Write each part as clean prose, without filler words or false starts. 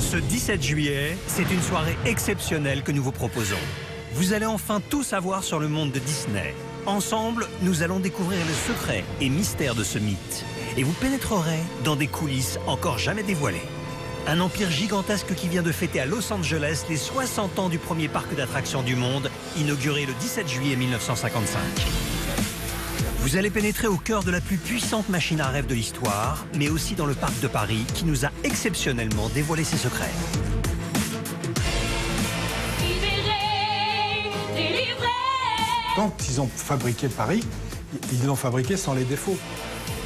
Ce 17 juillet, c'est une soirée exceptionnelle que nous vous proposons. Vous allez enfin tout savoir sur le monde de Disney. Ensemble, nous allons découvrir les secrets et mystères de ce mythe. Et vous pénétrerez dans des coulisses encore jamais dévoilées. Un empire gigantesque qui vient de fêter à Los Angeles les 60 ans du premier parc d'attractions du monde, inauguré le 17 juillet 1955. Vous allez pénétrer au cœur de la plus puissante machine à rêve de l'histoire, mais aussi dans le parc de Paris qui nous a exceptionnellement dévoilé ses secrets. Quand ils ont fabriqué Paris, ils l'ont fabriqué sans les défauts.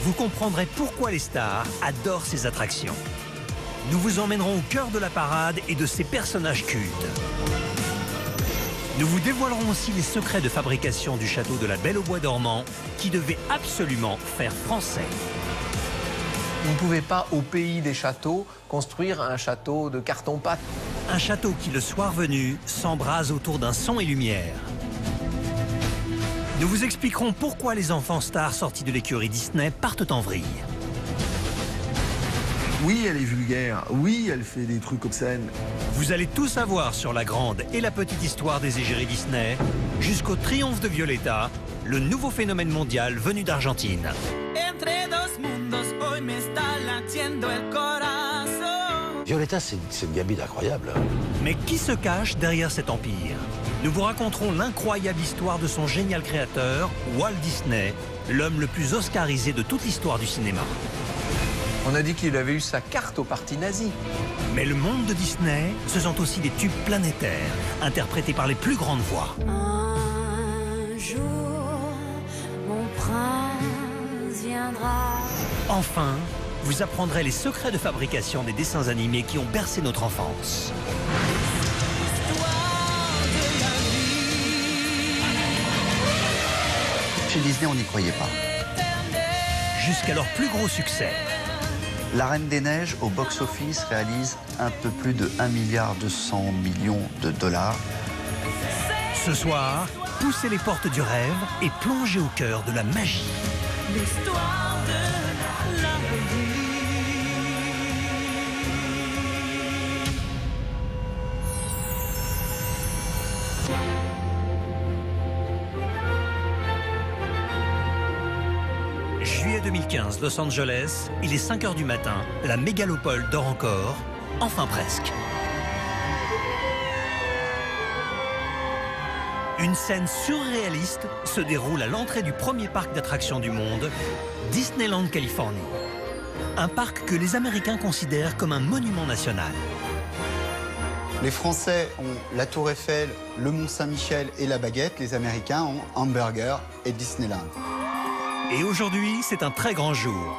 Vous comprendrez pourquoi les stars adorent ces attractions. Nous vous emmènerons au cœur de la parade et de ses personnages cultes. Nous vous dévoilerons aussi les secrets de fabrication du château de la Belle au Bois dormant, qui devait absolument faire français. Vous ne pouvez pas, au pays des châteaux, construire un château de carton-pâte. Un château qui, le soir venu, s'embrase autour d'un son et lumière. Nous vous expliquerons pourquoi les enfants stars sortis de l'écurie Disney partent en vrille. Oui, elle est vulgaire. Oui, elle fait des trucs obscènes. Vous allez tout savoir sur la grande et la petite histoire des égéries Disney, jusqu'au triomphe de Violetta, le nouveau phénomène mondial venu d'Argentine. Violetta, c'est une gamine incroyable. Mais qui se cache derrière cet empire? Nous vous raconterons l'incroyable histoire de son génial créateur, Walt Disney, l'homme le plus oscarisé de toute l'histoire du cinéma. On a dit qu'il avait eu sa carte au parti nazi. Mais le monde de Disney, ce sont aussi des tubes planétaires, interprétés par les plus grandes voix. Un jour, mon prince viendra. Enfin, vous apprendrez les secrets de fabrication des dessins animés qui ont bercé notre enfance. Chez Disney, on n'y croyait pas. Jusqu'à leur plus gros succès. La Reine des Neiges, au box-office, réalise un peu plus de 1,2 milliard de dollars. Ce soir, poussez les portes du rêve et plongez au cœur de la magie. L'histoire de la vie. Juillet 2015, Los Angeles, il est 5 h du matin, la mégalopole dort encore, enfin presque. Une scène surréaliste se déroule à l'entrée du premier parc d'attractions du monde, Disneyland Californie. Un parc que les Américains considèrent comme un monument national. Les Français ont la Tour Eiffel, le Mont Saint-Michel et la baguette. Les Américains ont hamburger et Disneyland. Et aujourd'hui, c'est un très grand jour.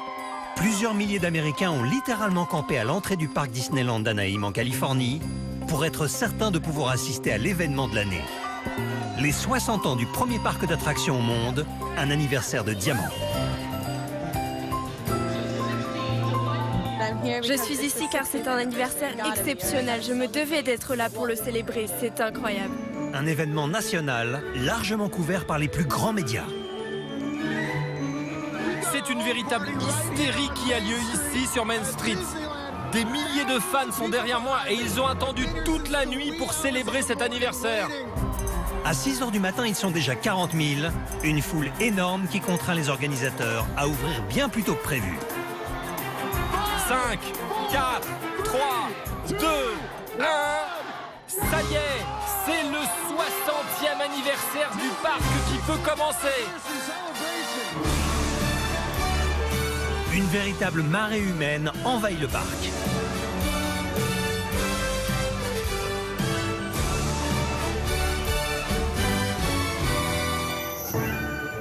Plusieurs milliers d'Américains ont littéralement campé à l'entrée du parc Disneyland d'Anaheim en Californie pour être certains de pouvoir assister à l'événement de l'année. Les 60 ans du premier parc d'attractions au monde, un anniversaire de diamant. Je suis ici car c'est un anniversaire exceptionnel. Je me devais d'être là pour le célébrer. C'est incroyable. Un événement national largement couvert par les plus grands médias. C'est une véritable hystérie qui a lieu ici sur Main Street. Des milliers de fans sont derrière moi et ils ont attendu toute la nuit pour célébrer cet anniversaire. À 6 h du matin, ils sont déjà 40 000. Une foule énorme qui contraint les organisateurs à ouvrir bien plus tôt que prévu. 5, 4, 3, 2, 1... Ça y est, c'est le 60e anniversaire du parc qui peut commencer. Une véritable marée humaine envahit le parc.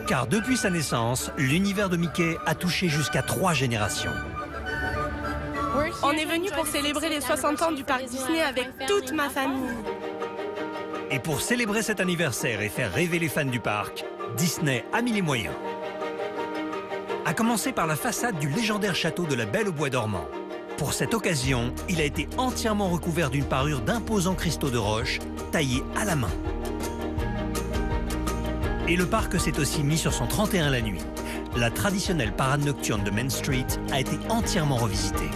Car depuis sa naissance, l'univers de Mickey a touché jusqu'à 3 générations. On est venu pour célébrer les 60 ans du parc Disney avec toute ma famille. Et pour célébrer cet anniversaire et faire rêver les fans du parc, Disney a mis les moyens. À commencer par la façade du légendaire château de la Belle au Bois dormant. Pour cette occasion, il a été entièrement recouvert d'une parure d'imposants cristaux de roche taillés à la main. Et le parc s'est aussi mis sur son 31 la nuit. La traditionnelle parade nocturne de Main Street a été entièrement revisitée.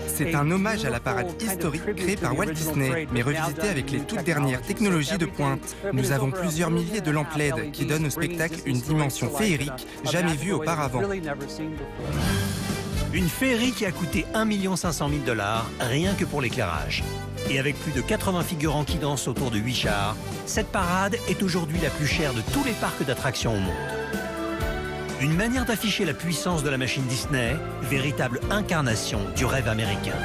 C'est un hommage à la parade historique créée par Walt Disney, mais revisitée avec les toutes dernières technologies de pointe. Nous avons plusieurs milliers de lampes LED qui donnent au spectacle une dimension féerique jamais vue auparavant. Une féerie qui a coûté 1 500 000 $, rien que pour l'éclairage. Et avec plus de 80 figurants qui dansent autour de 8 chars, cette parade est aujourd'hui la plus chère de tous les parcs d'attractions au monde. Une manière d'afficher la puissance de la machine Disney, véritable incarnation du rêve américain.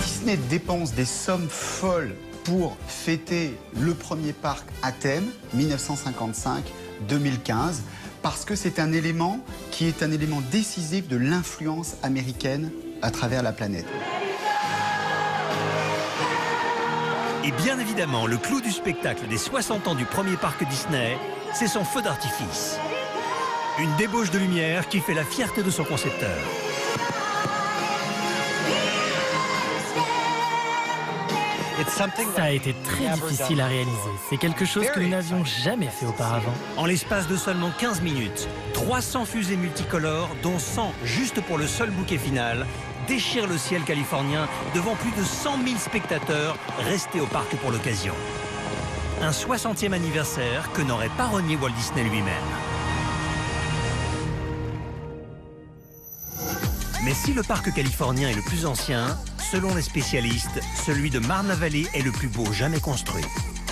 Disney dépense des sommes folles pour fêter le premier parc à thème, 1955-2015, parce que c'est un élément qui est un élément décisif de l'influence américaine à travers la planète. Et bien évidemment, le clou du spectacle des 60 ans du premier parc Disney, c'est son feu d'artifice. Une débauche de lumière qui fait la fierté de son concepteur. Ça a été très difficile à réaliser. C'est quelque chose que nous n'avions jamais fait auparavant. En l'espace de seulement 15 minutes, 300 fusées multicolores, dont 100 juste pour le seul bouquet final, déchirent le ciel californien devant plus de 100 000 spectateurs restés au parc pour l'occasion. Un 60e anniversaire que n'aurait pas renié Walt Disney lui-même. Mais si le parc californien est le plus ancien, selon les spécialistes, celui de Marna Valley est le plus beau jamais construit.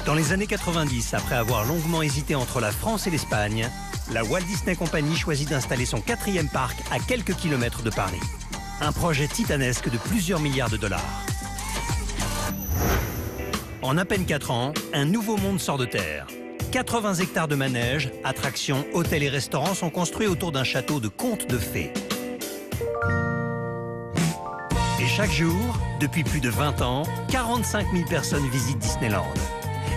Dans les années 90, après avoir longuement hésité entre la France et l'Espagne, la Walt Disney Company choisit d'installer son 4e parc à quelques kilomètres de Paris. Un projet titanesque de plusieurs milliards de $. En à peine 4 ans, un nouveau monde sort de terre. 80 hectares de manèges, attractions, hôtels et restaurants sont construits autour d'un château de contes de fées. Et chaque jour, depuis plus de 20 ans, 45 000 personnes visitent Disneyland.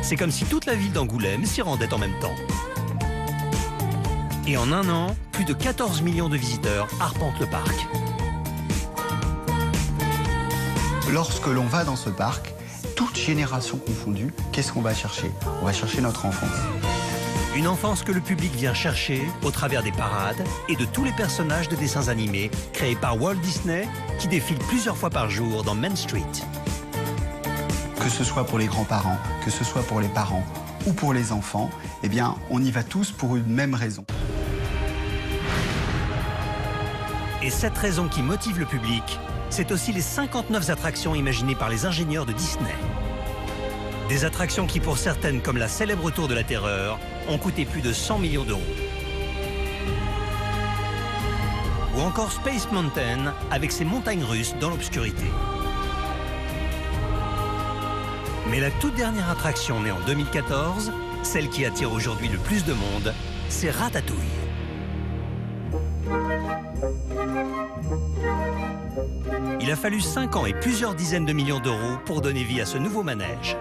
C'est comme si toute la ville d'Angoulême s'y rendait en même temps. Et en un an, plus de 14 millions de visiteurs arpentent le parc. Lorsque l'on va dans ce parc, toute génération confondue, qu'est-ce qu'on va chercher? On va chercher notre enfance. Une enfance que le public vient chercher au travers des parades et de tous les personnages de dessins animés créés par Walt Disney qui défilent plusieurs fois par jour dans Main Street. Que ce soit pour les grands-parents, que ce soit pour les parents ou pour les enfants, eh bien, on y va tous pour une même raison. Et cette raison qui motive le public, c'est aussi les 59 attractions imaginées par les ingénieurs de Disney. Des attractions qui, pour certaines, comme la célèbre Tour de la Terreur, ont coûté plus de 100 millions €. Ou encore Space Mountain, avec ses montagnes russes dans l'obscurité. Mais la toute dernière attraction née en 2014, celle qui attire aujourd'hui le plus de monde, c'est Ratatouille. Il a fallu 5 ans et plusieurs dizaines de millions d'euros pour donner vie à ce nouveau manège.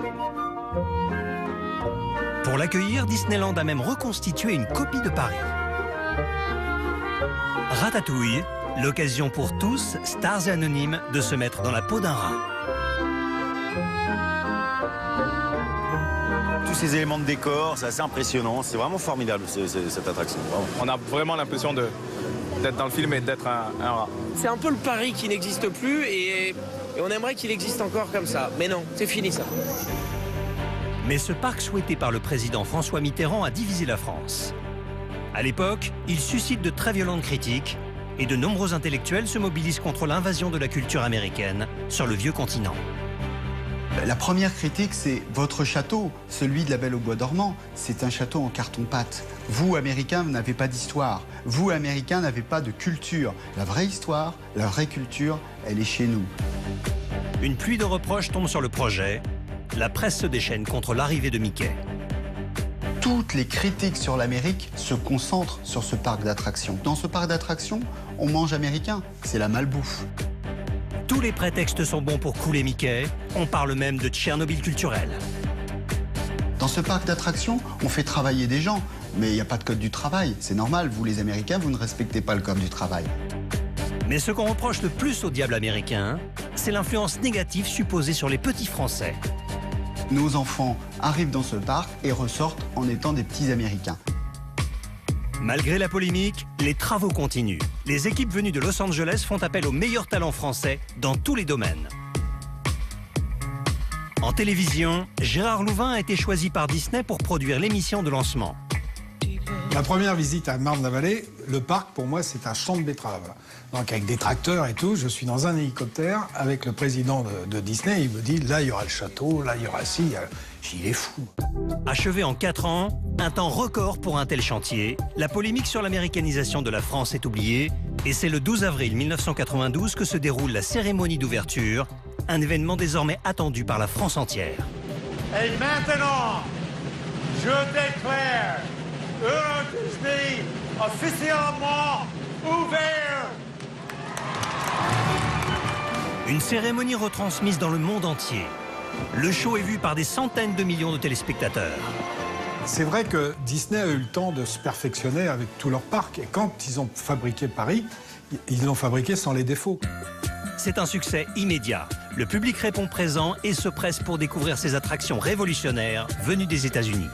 Pour l'accueillir, Disneyland a même reconstitué une copie de Paris. Ratatouille, l'occasion pour tous, stars et anonymes, de se mettre dans la peau d'un rat. Tous ces éléments de décor, c'est assez impressionnant. C'est vraiment formidable, cette attraction. Vraiment. On a vraiment l'impression d'être dans le film et d'être un rat. C'est un peu le Paris qui n'existe plus et on aimerait qu'il existe encore comme ça. Mais non, c'est fini ça. Mais ce parc souhaité par le président François Mitterrand a divisé la France. À l'époque, il suscite de très violentes critiques et de nombreux intellectuels se mobilisent contre l'invasion de la culture américaine sur le vieux continent. La première critique, c'est votre château, celui de la Belle au Bois dormant. C'est un château en carton-pâte. Vous, Américains, vous n'avez pas d'histoire. Vous, Américains, n'avez pas de culture. La vraie histoire, la vraie culture, elle est chez nous. Une pluie de reproches tombe sur le projet. La presse se déchaîne contre l'arrivée de Mickey. Toutes les critiques sur l'Amérique se concentrent sur ce parc d'attractions. Dans ce parc d'attractions, on mange américain. C'est la malbouffe. Tous les prétextes sont bons pour couler Mickey. On parle même de Tchernobyl culturel. Dans ce parc d'attractions, on fait travailler des gens. Mais il n'y a pas de code du travail. C'est normal, vous les Américains, vous ne respectez pas le code du travail. Mais ce qu'on reproche le plus au diable américain, c'est l'influence négative supposée sur les petits Français. Nos enfants arrivent dans ce parc et ressortent en étant des petits Américains. Malgré la polémique, les travaux continuent. Les équipes venues de Los Angeles font appel aux meilleurs talents français dans tous les domaines. En télévision, Gérard Louvain a été choisi par Disney pour produire l'émission de lancement. La première visite à Marne-la-Vallée, le parc pour moi c'est un champ de betteraves. Donc avec des tracteurs et tout, je suis dans un hélicoptère avec le président de Disney, il me dit là il y aura le château, là il y aura ci, il est fou. Achevé en 4 ans, un temps record pour un tel chantier, la polémique sur l'américanisation de la France est oubliée et c'est le 12 avril 1992 que se déroule la cérémonie d'ouverture, un événement désormais attendu par la France entière. Et maintenant, je déclare Euro Disney officiellement ouvert. Une cérémonie retransmise dans le monde entier. Le show est vu par des centaines de millions de téléspectateurs. C'est vrai que Disney a eu le temps de se perfectionner avec tous leurs parcs. Et quand ils ont fabriqué Paris, ils l'ont fabriqué sans les défauts. C'est un succès immédiat. Le public répond présent et se presse pour découvrir ces attractions révolutionnaires venues des États-Unis.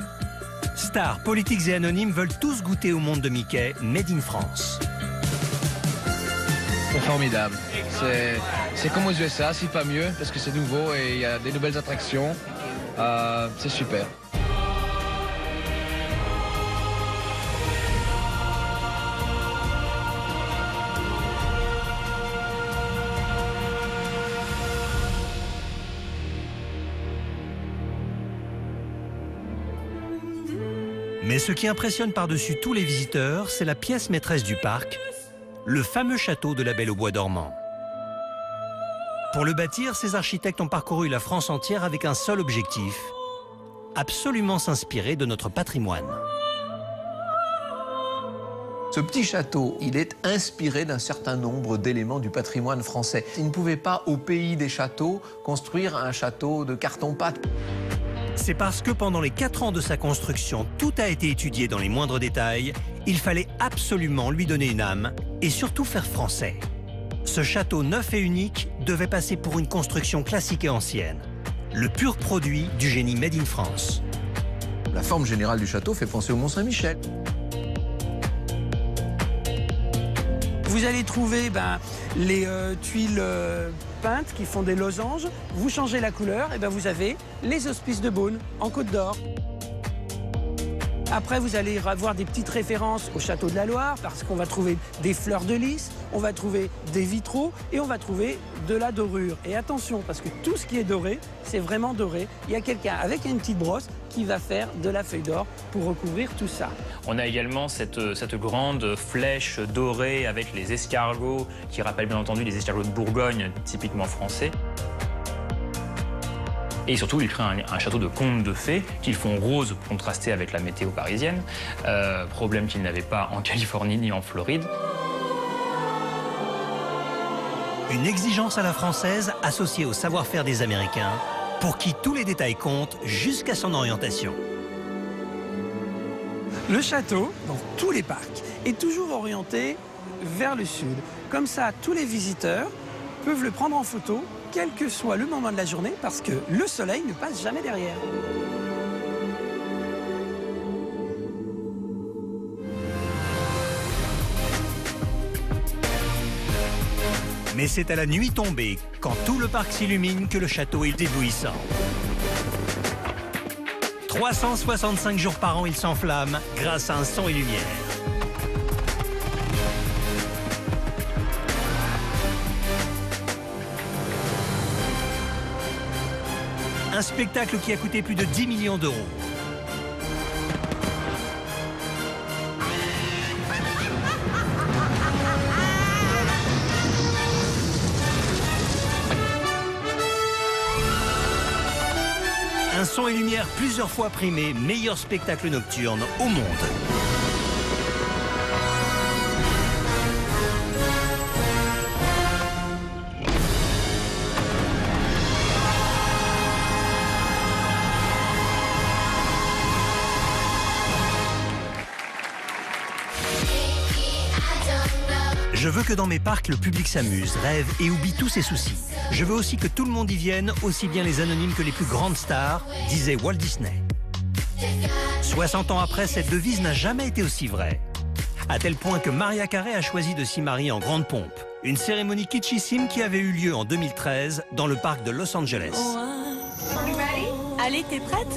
Stars, politiques et anonymes veulent tous goûter au monde de Mickey, made in France. C'est formidable. C'est comme aux USA, si pas mieux, parce que c'est nouveau et il y a des nouvelles attractions. C'est super. Mais ce qui impressionne par-dessus tous les visiteurs, c'est la pièce maîtresse du parc, le fameux château de la Belle au Bois dormant. Pour le bâtir, ces architectes ont parcouru la France entière avec un seul objectif, absolument s'inspirer de notre patrimoine. Ce petit château, il est inspiré d'un certain nombre d'éléments du patrimoine français. Ils ne pouvaient pas, au pays des châteaux, construire un château de carton-pâte. C'est parce que pendant les 4 ans de sa construction, tout a été étudié dans les moindres détails. Il fallait absolument lui donner une âme et surtout faire français. Ce château neuf et unique devait passer pour une construction classique et ancienne. Le pur produit du génie made in France. La forme générale du château fait penser au Mont-Saint-Michel. Vous allez trouver les tuiles peintes qui font des losanges. Vous changez la couleur, et vous avez les hospices de Beaune en Côte d'Or. Après, vous allez avoir des petites références au château de la Loire, parce qu'on va trouver des fleurs de lys, on va trouver des vitraux et on va trouver de la dorure. Et attention, parce que tout ce qui est doré, c'est vraiment doré. Il y a quelqu'un avec une petite brosse qui va faire de la feuille d'or pour recouvrir tout ça. On a également cette grande flèche dorée avec les escargots, qui rappellent bien entendu les escargots de Bourgogne, typiquement français. Et surtout, ils créent un château de contes de fées qu'ils font rose pour contraster avec la météo parisienne. Problème qu'ils n'avaient pas en Californie ni en Floride. Une exigence à la française associée au savoir-faire des Américains, pour qui tous les détails comptent jusqu'à son orientation. Le château, dans tous les parcs, est toujours orienté vers le sud. Comme ça, tous les visiteurs peuvent le prendre en photo, quel que soit le moment de la journée, parce que le soleil ne passe jamais derrière. Mais c'est à la nuit tombée, quand tout le parc s'illumine, que le château est éblouissant. 365 jours par an, il s'enflamme grâce à un son et lumière. Un spectacle qui a coûté plus de 10 millions d'euros. Un son et lumière plusieurs fois primé, meilleur spectacle nocturne au monde. Je veux que dans mes parcs, le public s'amuse, rêve et oublie tous ses soucis. Je veux aussi que tout le monde y vienne, aussi bien les anonymes que les plus grandes stars, disait Walt Disney. 60 ans après, cette devise n'a jamais été aussi vraie. À tel point que Mariah Carey a choisi de s'y marier en grande pompe. Une cérémonie kitschissime qui avait eu lieu en 2013 dans le parc de Los Angeles. Allez, t'es prête?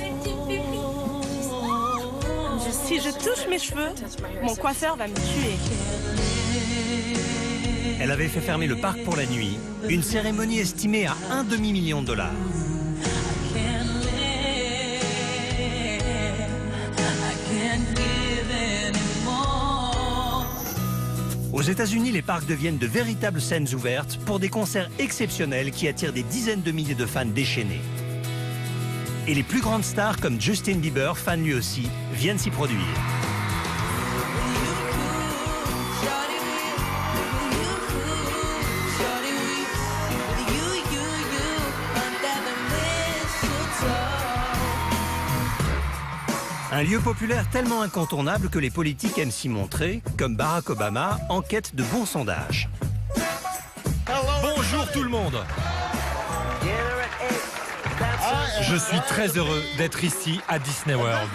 Si je touche mes cheveux, mon coiffeur va me tuer. Elle avait fait fermer le parc pour la nuit, une cérémonie estimée à $1,5 million. Aux États-Unis, les parcs deviennent de véritables scènes ouvertes pour des concerts exceptionnels qui attirent des dizaines de milliers de fans déchaînés. Et les plus grandes stars comme Justin Bieber, fan lui aussi, viennent s'y produire. Un lieu populaire tellement incontournable que les politiques aiment s'y montrer, comme Barack Obama, en quête de bons sondages. Bonjour tout le monde. Je suis très heureux d'être ici à Disney World.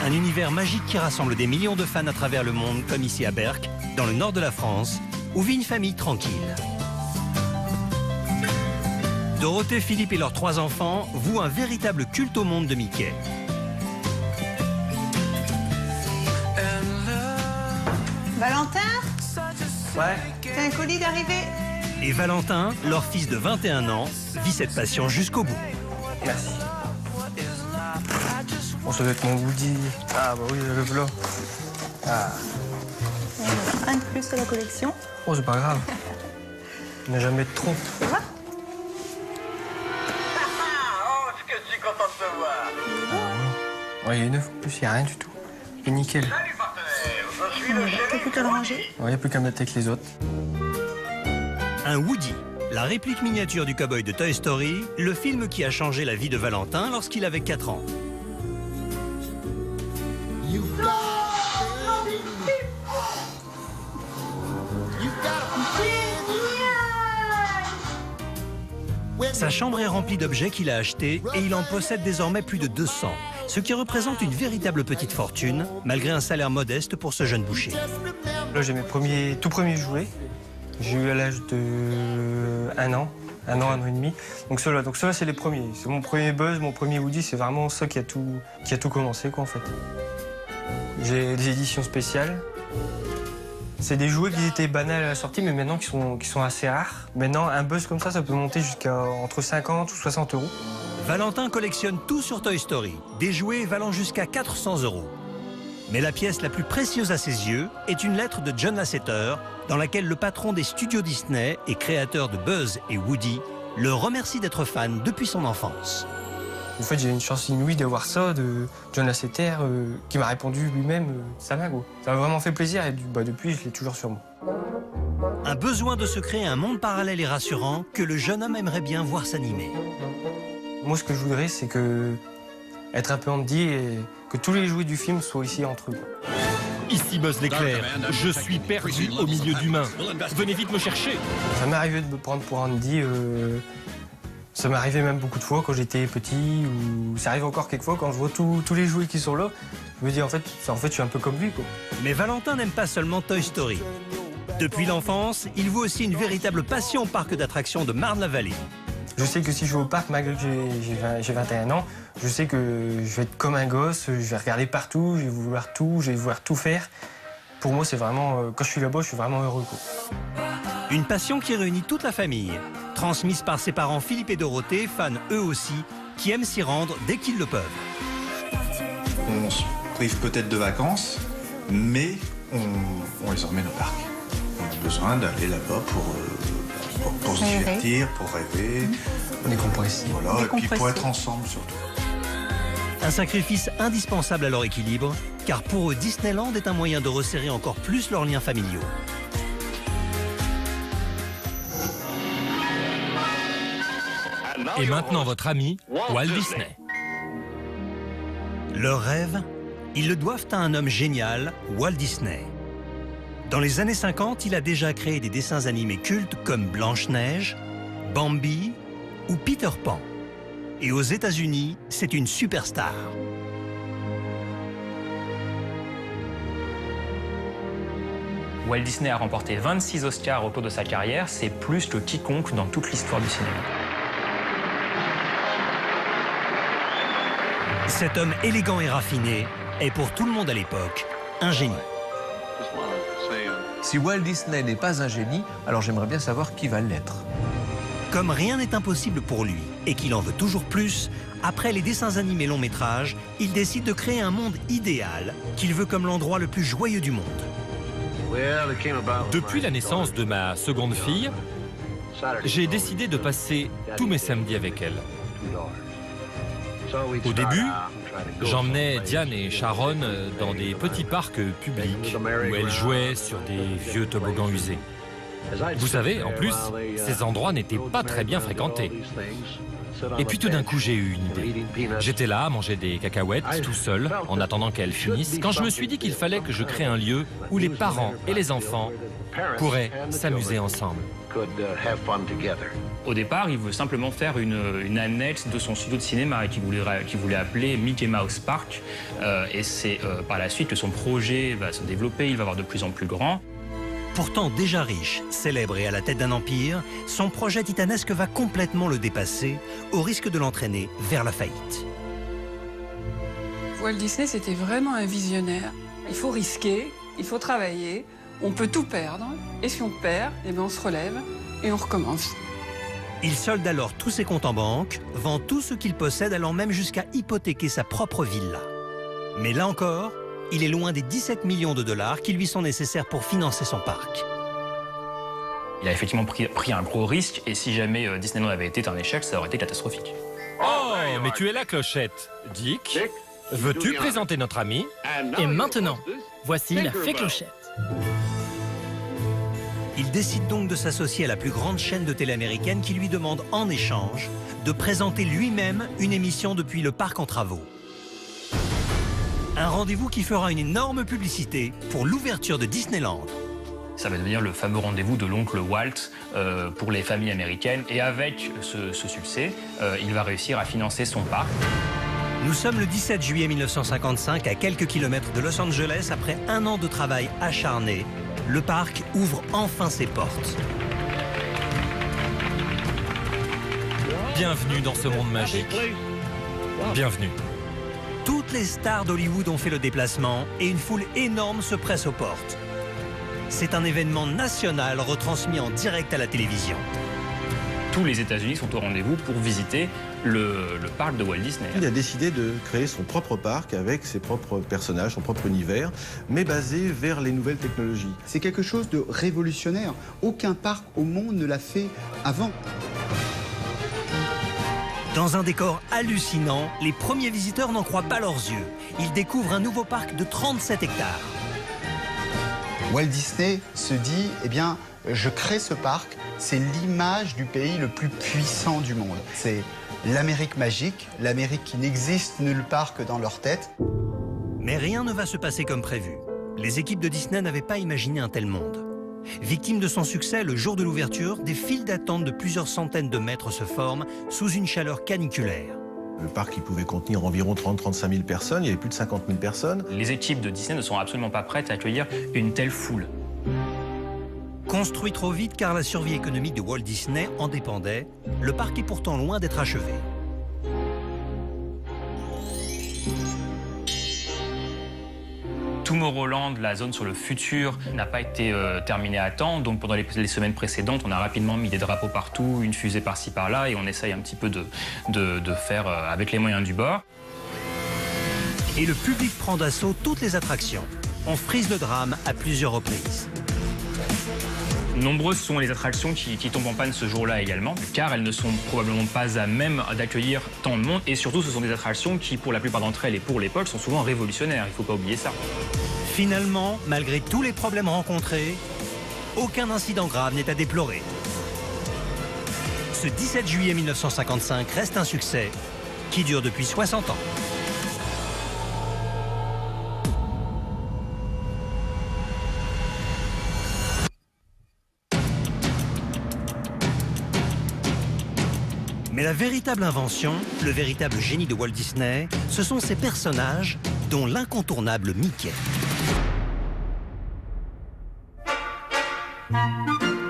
Un univers magique qui rassemble des millions de fans à travers le monde, comme ici à Berck, dans le nord de la France, où vit une famille tranquille. Dorothée, Philippe et leurs 3 enfants vouent un véritable culte au monde de Mickey. Valentin? Ouais. T'as un colis d'arrivée? Et Valentin, leur fils de 21 ans, vit cette passion jusqu'au bout. Merci. Bon, ça doit être mon Woody. Ah bah oui, le vlog. Ah. Un de plus à la collection. Oh, c'est pas grave. Il n'y a jamais de trop. Ça va? Oh, est-ce que tu es content de te voir? Ouais, il y a une œuf en plus, il n'y a rien du tout. C'est nickel. Salut partenaire, je suis le T'as plus qu'à le ranger? Ouais, il n'y a plus qu'à mettre avec les autres. Un Woody, la réplique miniature du cow-boy de Toy Story, le film qui a changé la vie de Valentin lorsqu'il avait 4 ans. Sa chambre est remplie d'objets qu'il a achetés et il en possède désormais plus de 200, ce qui représente une véritable petite fortune, malgré un salaire modeste pour ce jeune boucher. Là, j'ai mes tout premiers jouets. J'ai eu à l'âge de 1 an et demi. Donc ceux-là, c'est les premiers. C'est mon premier Buzz, mon premier Woody, c'est vraiment ça qui a tout commencé, quoi, en fait. J'ai des éditions spéciales. C'est des jouets qui étaient banals à la sortie, mais maintenant qui sont assez rares. Maintenant, un Buzz comme ça peut monter jusqu'à entre 50 ou 60 euros. Valentin collectionne tout sur Toy Story, des jouets valant jusqu'à 400 euros. Mais la pièce la plus précieuse à ses yeux est une lettre de John Lasseter, dans laquelle le patron des studios Disney et créateur de Buzz et Woody le remercie d'être fan depuis son enfance. En fait, j'ai une chance inouïe d'avoir ça de John Lasseter qui m'a répondu lui-même, ça m'a vraiment fait plaisir et depuis, je l'ai toujours sur moi. Un besoin de se créer un monde parallèle et rassurant que le jeune homme aimerait bien voir s'animer. Moi, ce que je voudrais, c'est être un peu Andy et que tous les jouets du film soient ici entre eux. Ici Buzz l'éclair, je suis perdu au milieu d'humains. Venez vite me chercher. Ça m'est arrivé de me prendre pour Andy. Ça m'est arrivé même beaucoup de fois quand j'étais petit, ou ça arrive encore quelques fois quand je vois tous les jouets qui sont là. Je me dis en fait, je suis un peu comme lui, quoi. Mais Valentin n'aime pas seulement Toy Story. Depuis l'enfance, il voue aussi une véritable passion au parc d'attractions de Marne-la-Vallée. Je sais que si je vais au parc, malgré que j'ai 21 ans, je sais que je vais être comme un gosse, je vais regarder partout, je vais vouloir tout faire. Pour moi, c'est vraiment, quand je suis là-bas, je suis vraiment heureux, quoi. Une passion qui réunit toute la famille, transmise par ses parents Philippe et Dorothée, fans eux aussi, qui aiment s'y rendre dès qu'ils le peuvent. On se prive peut-être de vacances, mais on les emmène au parc. On a besoin d'aller là-bas pour se divertir, pour rêver. Décompresser. Voilà, et puis pour être ensemble surtout. Un sacrifice indispensable à leur équilibre, car pour eux, Disneyland est un moyen de resserrer encore plus leurs liens familiaux. Et maintenant votre ami, Walt Disney. Leur rêve, ils le doivent à un homme génial, Walt Disney. Dans les années 50, il a déjà créé des dessins animés cultes comme Blanche-Neige, Bambi ou Peter Pan. Et aux États-Unis, c'est une superstar. Walt Disney a remporté 26 Oscars au cours de sa carrière, c'est plus que quiconque dans toute l'histoire du cinéma. Cet homme élégant et raffiné est pour tout le monde à l'époque un génie. Si Walt Disney n'est pas un génie, alors j'aimerais bien savoir qui va l'être. Comme rien n'est impossible pour lui et qu'il en veut toujours plus, après les dessins animés longs métrages, il décide de créer un monde idéal qu'il veut comme l'endroit le plus joyeux du monde. Depuis la naissance de ma seconde fille, j'ai décidé de passer tous mes samedis avec elle. Au début, j'emmenais Diane et Sharon dans des petits parcs publics où elles jouaient sur des vieux toboggans usés. Vous savez, en plus, ces endroits n'étaient pas très bien fréquentés. Et puis tout d'un coup, j'ai eu une idée. J'étais là à manger des cacahuètes tout seul, en attendant qu'elles finissent, quand je me suis dit qu'il fallait que je crée un lieu où les parents et les enfants pourraient s'amuser ensemble. Au départ, il veut simplement faire une annexe de son studio de cinéma qu'il voulait appeler Mickey Mouse Park. Et c'est par la suite que son projet va se développer, il va avoir de plus en plus grand. Pourtant déjà riche, célèbre et à la tête d'un empire, son projet titanesque va complètement le dépasser, au risque de l'entraîner vers la faillite. Walt Disney, c'était vraiment un visionnaire. Il faut risquer, il faut travailler, on peut tout perdre, et si on perd, eh bien on se relève et on recommence. Il solde alors tous ses comptes en banque, vend tout ce qu'il possède, allant même jusqu'à hypothéquer sa propre villa. Mais là encore, il est loin des 17 millions de dollars qui lui sont nécessaires pour financer son parc. Il a effectivement pris un gros risque, et si jamais Disneyland avait été un échec, ça aurait été catastrophique. Oh, mais tu es la clochette. Dick, veux-tu présenter notre ami? Et maintenant, voici la fée Clochette. Il décide donc de s'associer à la plus grande chaîne de télé américaine qui lui demande en échange de présenter lui-même une émission depuis le parc en travaux. Un rendez-vous qui fera une énorme publicité pour l'ouverture de Disneyland. Ça va devenir le fameux rendez-vous de l'oncle Walt pour les familles américaines. Et avec ce succès, il va réussir à financer son parc. Nous sommes le 17 juillet 1955, à quelques kilomètres de Los Angeles. Après un an de travail acharné, le parc ouvre enfin ses portes. Bienvenue dans ce monde magique. Bienvenue. Toutes les stars d'Hollywood ont fait le déplacement et une foule énorme se presse aux portes. C'est un événement national retransmis en direct à la télévision. Tous les États-Unis sont au rendez-vous pour visiter le parc de Walt Disney. Il a décidé de créer son propre parc avec ses propres personnages, son propre univers, mais basé vers les nouvelles technologies. C'est quelque chose de révolutionnaire. Aucun parc au monde ne l'a fait avant. Dans un décor hallucinant, les premiers visiteurs n'en croient pas leurs yeux. Ils découvrent un nouveau parc de 37 hectares. Walt Disney se dit, eh bien, je crée ce parc, c'est l'image du pays le plus puissant du monde. C'est l'Amérique magique, l'Amérique qui n'existe nulle part que dans leur tête. Mais rien ne va se passer comme prévu. Les équipes de Disney n'avaient pas imaginé un tel monde. Victime de son succès, le jour de l'ouverture, des files d'attente de plusieurs centaines de mètres se forment sous une chaleur caniculaire. Le parc il pouvait contenir environ 30-35 000 personnes, il y avait plus de 50 000 personnes. Les équipes de Disney ne sont absolument pas prêtes à accueillir une telle foule. Construit trop vite car la survie économique de Walt Disney en dépendait, le parc est pourtant loin d'être achevé. Tomorrowland, la zone sur le futur, n'a pas été terminée à temps. Donc pendant les semaines précédentes, on a rapidement mis des drapeaux partout, une fusée par-ci par-là, et on essaye un petit peu de faire avec les moyens du bord. Et le public prend d'assaut toutes les attractions. On frise le drame à plusieurs reprises. Nombreuses sont les attractions qui tombent en panne ce jour-là également, car elles ne sont probablement pas à même d'accueillir tant de monde. Et surtout, ce sont des attractions qui, pour la plupart d'entre elles et pour l'époque, sont souvent révolutionnaires. Il ne faut pas oublier ça. Finalement, malgré tous les problèmes rencontrés, aucun incident grave n'est à déplorer. Ce 17 juillet 1955 reste un succès qui dure depuis 60 ans. La véritable invention, le véritable génie de Walt Disney, ce sont ses personnages, dont l'incontournable Mickey.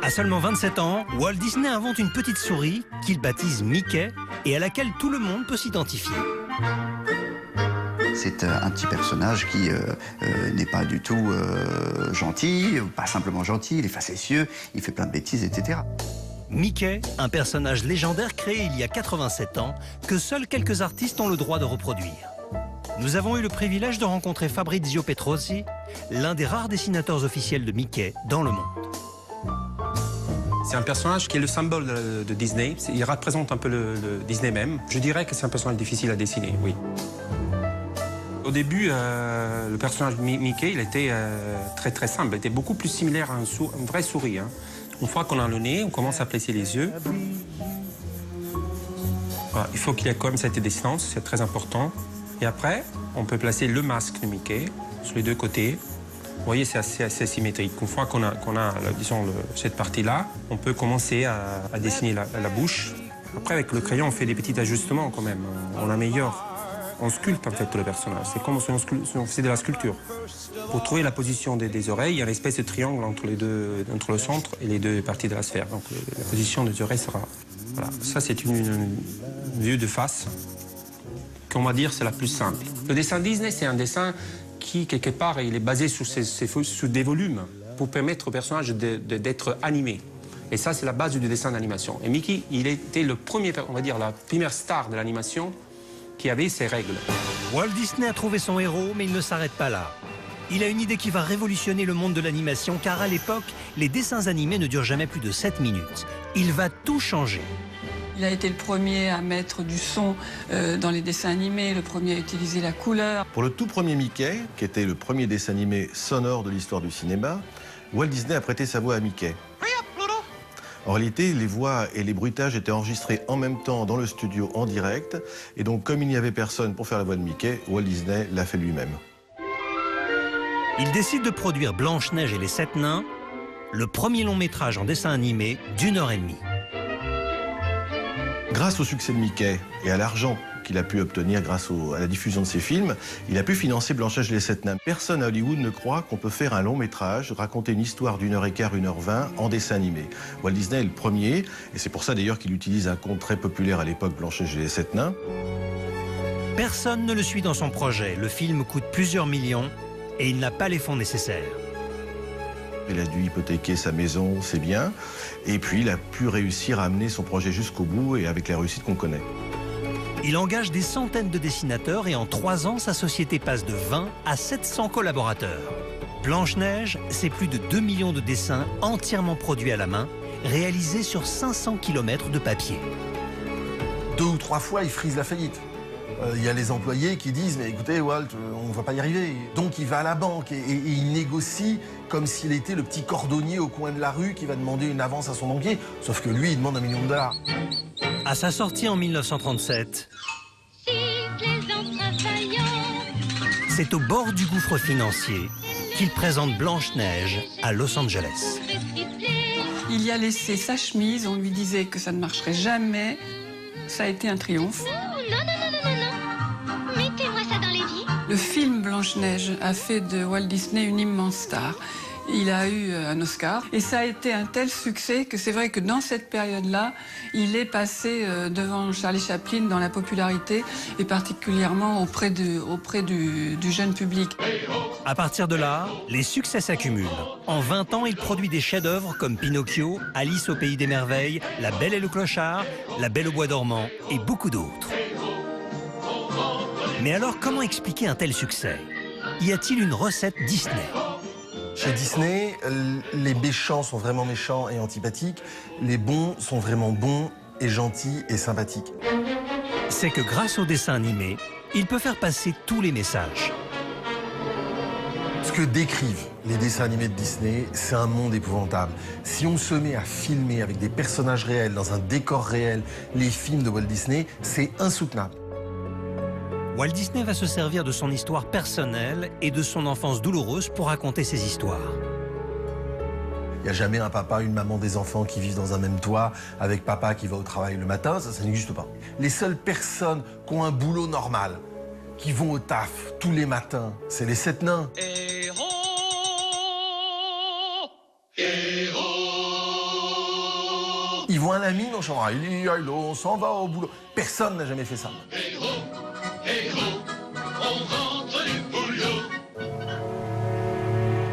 À seulement 27 ans, Walt Disney invente une petite souris qu'il baptise Mickey et à laquelle tout le monde peut s'identifier. C'est un petit personnage qui n'est pas du tout gentil, pas simplement gentil, il est facétieux, il fait plein de bêtises, etc. Mickey, un personnage légendaire créé il y a 87 ans, que seuls quelques artistes ont le droit de reproduire. Nous avons eu le privilège de rencontrer Fabrizio Petrosi, l'un des rares dessinateurs officiels de Mickey dans le monde. C'est un personnage qui est le symbole de Disney. Il représente un peu le Disney même. Je dirais que c'est un personnage difficile à dessiner, oui. Au début, le personnage Mickey, il était très simple. Il était beaucoup plus similaire à une vraie souris. Hein. Une fois qu'on a le nez, on commence à placer les yeux. Voilà, il faut qu'il y ait quand même cette distance, c'est très important. Et après, on peut placer le masque de Mickey sur les deux côtés. Vous voyez, c'est assez symétrique. Une fois qu'on a disons, cette partie-là, on peut commencer à dessiner la bouche. Après, avec le crayon, on fait des petits ajustements quand même. On améliore. On sculpte en fait le personnage. C'est comme si on faisait de la sculpture. Pour trouver la position des oreilles, il y a une espèce de triangle entre le centre et les deux parties de la sphère. Donc la position des oreilles sera... Voilà. Ça, c'est une vue de face qu'on va dire c'est la plus simple. Le dessin Disney, c'est un dessin qui, quelque part, il est basé sur des volumes pour permettre au personnage d'être animé. Et ça, c'est la base du dessin d'animation. Et Mickey, il était le premier, on va dire, la première star de l'animation qui avait ses règles. Walt Disney a trouvé son héros, mais il ne s'arrête pas là. Il a une idée qui va révolutionner le monde de l'animation, car à l'époque, les dessins animés ne durent jamais plus de 7 minutes. Il va tout changer. Il a été le premier à mettre du son dans les dessins animés, le premier à utiliser la couleur. Pour le tout premier Mickey, qui était le premier dessin animé sonore de l'histoire du cinéma, Walt Disney a prêté sa voix à Mickey. En réalité, les voix et les bruitages étaient enregistrés en même temps dans le studio en direct. Et donc, comme il n'y avait personne pour faire la voix de Mickey, Walt Disney l'a fait lui-même. Il décide de produire Blanche-Neige et les 7 nains, le premier long métrage en dessin animé d'1h30. Grâce au succès de Mickey et à l'argent qu'il a pu obtenir grâce à la diffusion de ses films, il a pu financer Blanche-Neige et les 7 nains. Personne à Hollywood ne croit qu'on peut faire un long métrage, raconter une histoire d'1h15, 1h20 en dessin animé. Walt Disney est le premier, et c'est pour ça d'ailleurs qu'il utilise un conte très populaire à l'époque, Blanche-Neige et les 7 nains. Personne ne le suit dans son projet. Le film coûte plusieurs millions et il n'a pas les fonds nécessaires. Il a dû hypothéquer sa maison, ses biens, et puis il a pu réussir à amener son projet jusqu'au bout et avec la réussite qu'on connaît. Il engage des centaines de dessinateurs et en 3 ans, sa société passe de 20 à 700 collaborateurs. Blanche-Neige, c'est plus de 2 millions de dessins entièrement produits à la main, réalisés sur 500 km de papier. 2 ou 3 fois, il frise la faillite. Il y a les employés qui disent « Mais écoutez, Walt, on ne va pas y arriver ». Donc il va à la banque et il négocie comme s'il était le petit cordonnier au coin de la rue qui va demander une avance à son banquier. Sauf que lui, il demande $1 million. À sa sortie en 1937, c'est au bord du gouffre financier qu'il présente Blanche-Neige à Los Angeles. Il y a laissé sa chemise, on lui disait que ça ne marcherait jamais. Ça a été un triomphe. Mettez-moi ça dans l'évier. Le film Blanche-Neige a fait de Walt Disney une immense star. Il a eu un Oscar et ça a été un tel succès que c'est vrai que dans cette période-là, il est passé devant Charlie Chaplin dans la popularité et particulièrement auprès du jeune public. À partir de là, les succès s'accumulent. En 20 ans, il produit des chefs-d'œuvre comme Pinocchio, Alice au pays des merveilles, La Belle et le Clochard, La Belle au bois dormant et beaucoup d'autres. Mais alors, comment expliquer un tel succès? Y a-t-il une recette Disney? Chez Disney, les méchants sont vraiment méchants et antipathiques. Les bons sont vraiment bons et gentils et sympathiques. C'est que grâce au dessin animé, il peut faire passer tous les messages. Ce que décrivent les dessins animés de Disney, c'est un monde épouvantable. Si on se met à filmer avec des personnages réels, dans un décor réel, les films de Walt Disney, c'est insoutenable. Walt Disney va se servir de son histoire personnelle et de son enfance douloureuse pour raconter ses histoires. Il n'y a jamais un papa, une maman, des enfants qui vivent dans un même toit avec papa qui va au travail le matin, ça n'existe pas. Les seules personnes qui ont un boulot normal, qui vont au taf tous les matins, c'est les 7 nains. Ils vont à la mine en chantant « on s'en va au boulot ». Personne n'a jamais fait ça.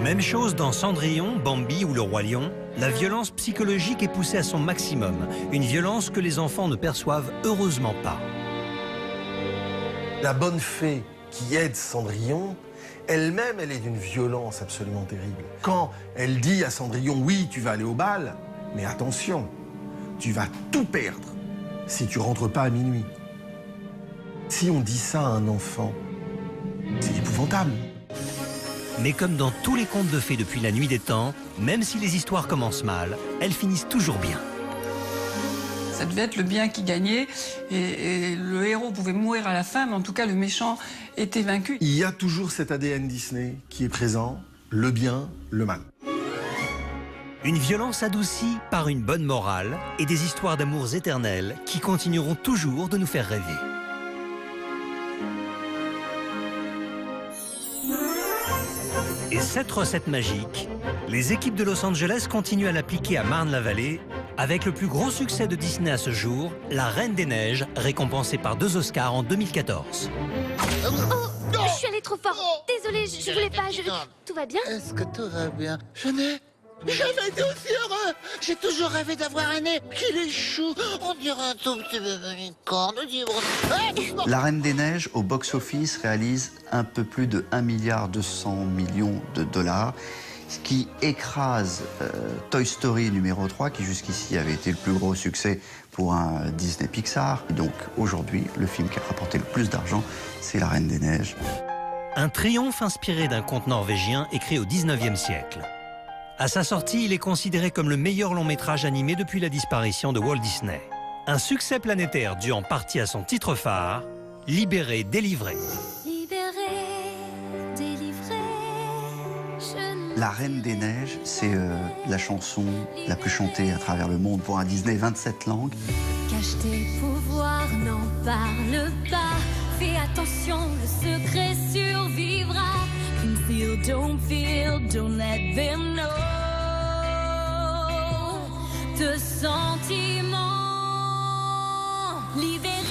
Même chose dans Cendrillon, Bambi ou Le Roi Lion, la violence psychologique est poussée à son maximum, une violence que les enfants ne perçoivent heureusement pas. La bonne fée qui aide Cendrillon, elle-même, elle est d'une violence absolument terrible. Quand elle dit à Cendrillon « oui, tu vas aller au bal, mais attention, tu vas tout perdre si tu rentres pas à minuit ». Si on dit ça à un enfant, c'est épouvantable. Mais comme dans tous les contes de fées depuis la nuit des temps, même si les histoires commencent mal, elles finissent toujours bien. Ça devait être le bien qui gagnait et le héros pouvait mourir à la fin, mais en tout cas le méchant était vaincu. Il y a toujours cet ADN Disney qui est présent, le bien, le mal. Une violence adoucie par une bonne morale et des histoires d'amours éternels qui continueront toujours de nous faire rêver. Et cette recette magique, les équipes de Los Angeles continuent à l'appliquer à Marne-la-Vallée avec le plus gros succès de Disney à ce jour, La Reine des Neiges, récompensée par 2 Oscars en 2014. Je suis allée trop fort. Désolée, je voulais pas. Tout va bien? Est-ce que tout va bien? Je n'ai jamais été aussi heureux. J'ai toujours rêvé d'avoir un nez qui l'échoue. On dirait un tout petit bébé unicorne. La Reine des Neiges, au box-office, réalise un peu plus de 1,2 milliard de dollars, ce qui écrase Toy Story numéro 3, qui jusqu'ici avait été le plus gros succès pour un Disney Pixar. Et donc aujourd'hui, le film qui a rapporté le plus d'argent, c'est La Reine des Neiges. Un triomphe inspiré d'un conte norvégien écrit au 19e siècle. À sa sortie, il est considéré comme le meilleur long-métrage animé depuis la disparition de Walt Disney. Un succès planétaire dû en partie à son titre phare, Libéré, délivré. La Reine des Neiges, c'est la chanson la plus chantée à travers le monde pour un Disney, 27 langues. Cache tes pouvoirs, n'en parle pas. Fais attention, le secret survivra. Conceal, don't feel, don't let them know. De sentiments libérés,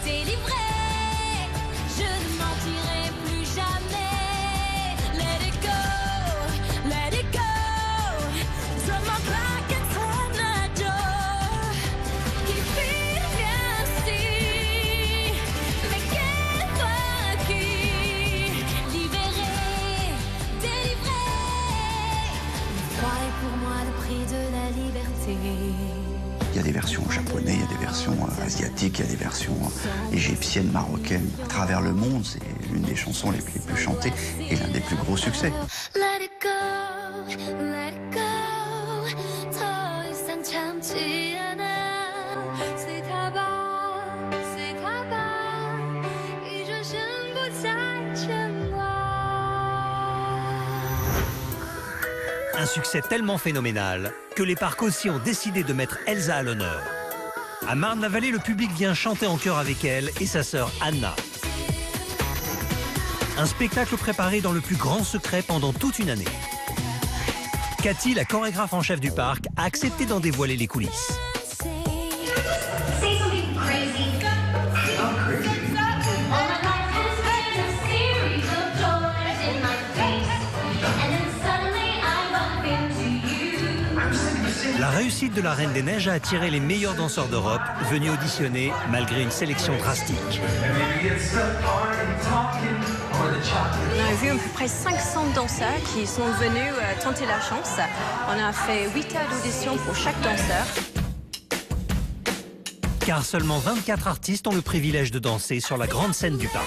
délivrés. Je ne mentirai plus jamais. Let it go, let it go. Turn my back and turn the door. Qui vit bien si, mais qu'est-ce qui libéré, délivré. Quoi est pour moi le prix de la liberté? Il y a des versions japonaises, il y a des versions asiatiques, il y a des versions égyptiennes, marocaines. À travers le monde, c'est l'une des chansons les plus chantées et l'un des plus gros succès. Let it go, let it go. 더 이상 참지 않아.随它吧，随它吧。一转身不再牵挂。 Un succès tellement phénoménal que les parcs aussi ont décidé de mettre Elsa à l'honneur. À Marne-la-Vallée, le public vient chanter en chœur avec elle et sa sœur Anna. Un spectacle préparé dans le plus grand secret pendant toute une année. Cathy, la chorégraphe en chef du parc, a accepté d'en dévoiler les coulisses. La réussite de La Reine des Neiges a attiré les meilleurs danseurs d'Europe, venus auditionner malgré une sélection drastique. On a vu à peu près 500 danseurs qui sont venus tenter la chance. On a fait 8 heures d'audition pour chaque danseur. Car seulement 24 artistes ont le privilège de danser sur la grande scène du parc.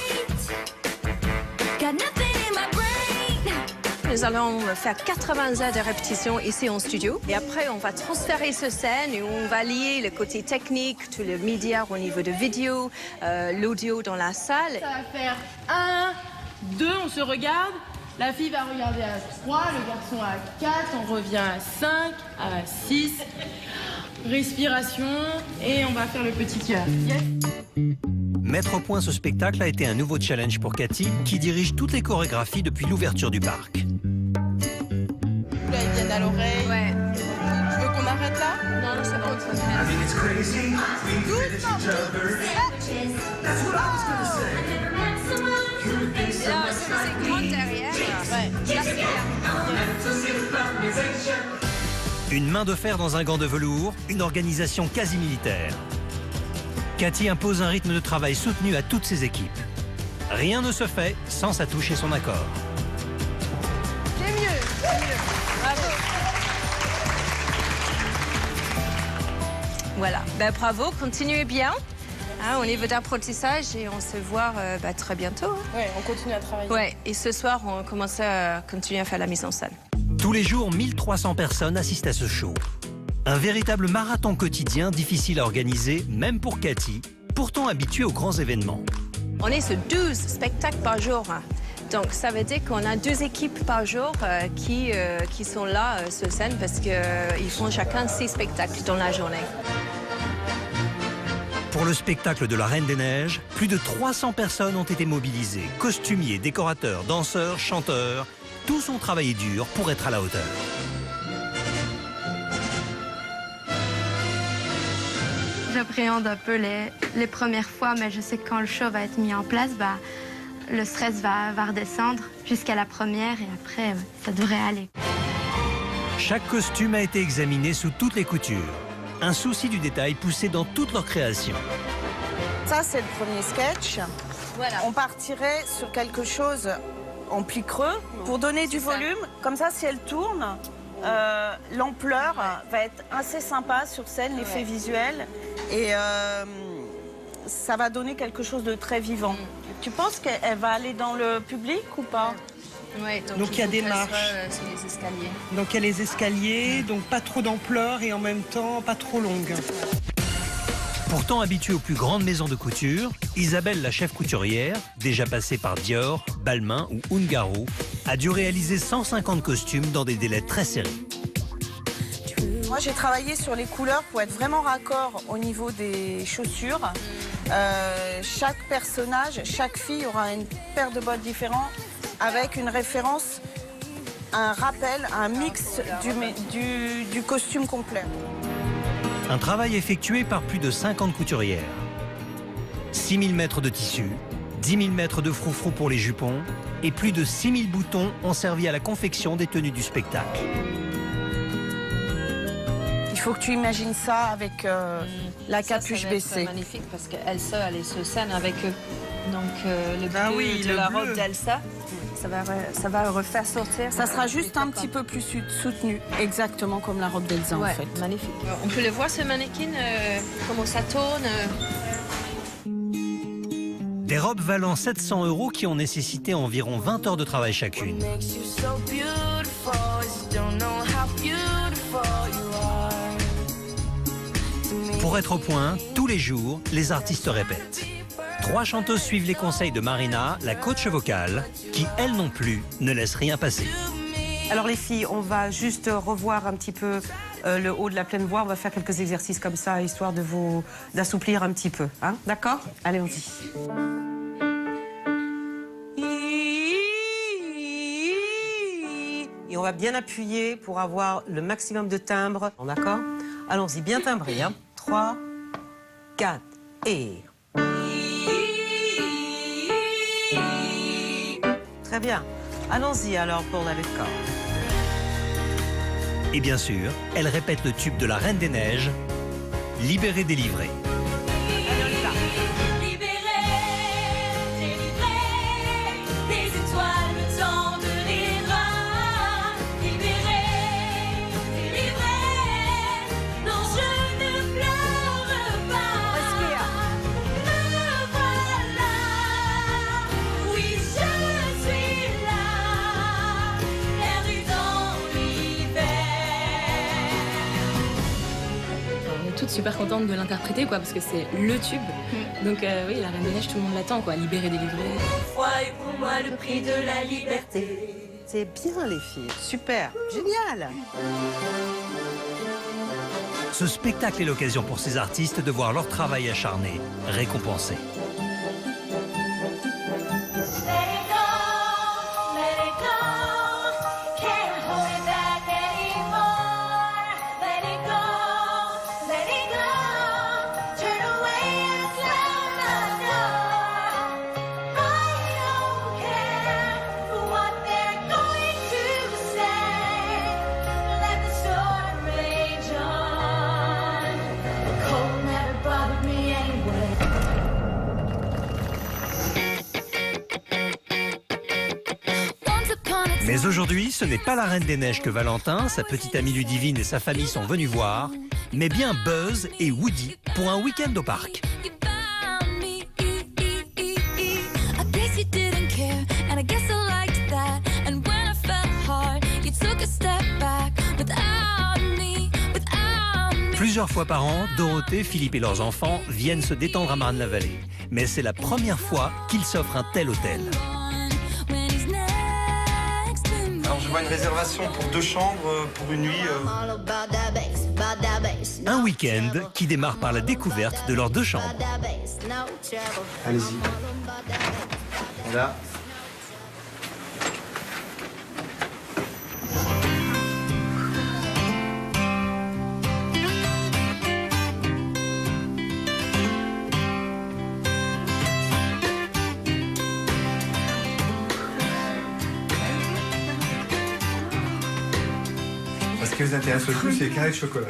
Nous allons faire 80 heures de répétition ici en studio. Et après, on va transférer sur scène et on va lier le côté technique, tous les médias au niveau de vidéo, l'audio dans la salle. Ça va faire 1, 2, on se regarde. La fille va regarder à 3, le garçon à 4, on revient à 5, à 6. Respiration et on va faire le petit cœur. Yes. Mettre au point ce spectacle a été un nouveau challenge pour Cathy, qui dirige toutes les chorégraphies depuis l'ouverture du parc. Là, ils viennent à l'oreille. Ouais. Tu veux qu'on arrête là? Non, c'est bon. Là, c'est grand derrière. Ouais. Là, c'est bien. Une main de fer dans un gant de velours, une organisation quasi militaire. Cathy impose un rythme de travail soutenu à toutes ses équipes. Rien ne se fait sans sa touche et son accord. C'est mieux, c'est mieux. Bravo. Voilà, bravo, continuez bien. Hein, au niveau d'apprentissage et on se voit très bientôt. Hein. Ouais, on continue à travailler. Ouais, et ce soir, on commence à continuer à faire la mise en scène. Tous les jours, 1300 personnes assistent à ce show. Un véritable marathon quotidien difficile à organiser, même pour Cathy, pourtant habituée aux grands événements. On est sur 12 spectacles par jour. Donc ça veut dire qu'on a 2 équipes par jour qui sont là sur scène parce qu'ils font chacun 6 spectacles dans la journée. Pour le spectacle de la Reine des Neiges, plus de 300 personnes ont été mobilisées. Costumiers, décorateurs, danseurs, chanteurs, tous ont travaillé dur pour être à la hauteur. J'appréhende un peu les premières fois, mais je sais que quand le show va être mis en place, le stress va redescendre jusqu'à la première et après, ça devrait aller. Chaque costume a été examiné sous toutes les coutures. Un souci du détail poussé dans toute leur création. Ça, c'est le premier sketch. Voilà. On partirait sur quelque chose en pli creux pour donner du volume. Comme ça, si elle tourne, l'ampleur va être assez sympa sur scène, l'effet visuel. Et ça va donner quelque chose de très vivant. Tu penses qu'elle va aller dans le public ou pas? Oui, donc il y a des marches. Sur les escaliers. Donc il y a les escaliers, donc pas trop d'ampleur et en même temps pas trop longue. Pourtant habituée aux plus grandes maisons de couture, Isabelle, la chef couturière, déjà passée par Dior, Balmain ou Ungaro, a dû réaliser 150 costumes dans des délais très serrés. Moi, j'ai travaillé sur les couleurs pour être vraiment raccord au niveau des chaussures. Chaque personnage, chaque fille aura une paire de bottes différentes avec une référence, un rappel, un mix du costume complet. Un travail effectué par plus de 50 couturières. 6000 mètres de tissu, 10 000 mètres de froufrou pour les jupons et plus de 6000 boutons ont servi à la confection des tenues du spectacle. Il faut que tu imagines ça avec la capuche baissée. C'est magnifique parce qu'Elsa, elle est sur scène avec eux. Donc le bleu de la robe d'Elsa, ça va refaire sortir. Ça sera juste un petit peu plus soutenu, exactement comme la robe d'Elsa en fait. Magnifique. On peut le voir ce mannequin, comment ça tourne. Des robes valant 700 € qui ont nécessité environ 20 heures de travail chacune. Pour être au point, tous les jours, les artistes répètent. 3 chanteuses suivent les conseils de Marina, la coach vocale, qui, elle non plus, ne laisse rien passer. Alors les filles, on va juste revoir un petit peu le haut de la pleine voix. On va faire quelques exercices comme ça, histoire d'assouplir un petit peu. Hein? D'accord? Allez, on y. Et on va bien appuyer pour avoir le maximum de timbres. D'accord? Allons-y, bien timbré. Hein? 3, 4 et... Très bien. Allons-y alors pour la lèvre corps. Et bien sûr, elle répète le tube de la Reine des Neiges, Libéré, délivré. super contente de l'interpréter, quoi, parce que c'est le tube. Donc oui, La Reine des Neiges, tout le monde l'attend, quoi. Libéré, délivré. Pour moi le prix de la liberté. C'est bien les filles, super, génial. Ce spectacle est l'occasion pour ces artistes de voir leur travail acharné récompensé. Mais aujourd'hui, ce n'est pas la Reine des Neiges que Valentin, sa petite amie Ludivine et sa famille sont venus voir, mais bien Buzz et Woody pour un week-end au parc. Plusieurs fois par an, Dorothée, Philippe et leurs enfants viennent se détendre à Marne-la-Vallée. Mais c'est la première fois qu'ils s'offrent un tel hôtel. Alors je vois une réservation pour 2 chambres pour une nuit. Un week-end qui démarre par la découverte de leurs 2 chambres. Allez-y. Voilà. Ce qui vous intéresse le plus, c'est les carrés de chocolat.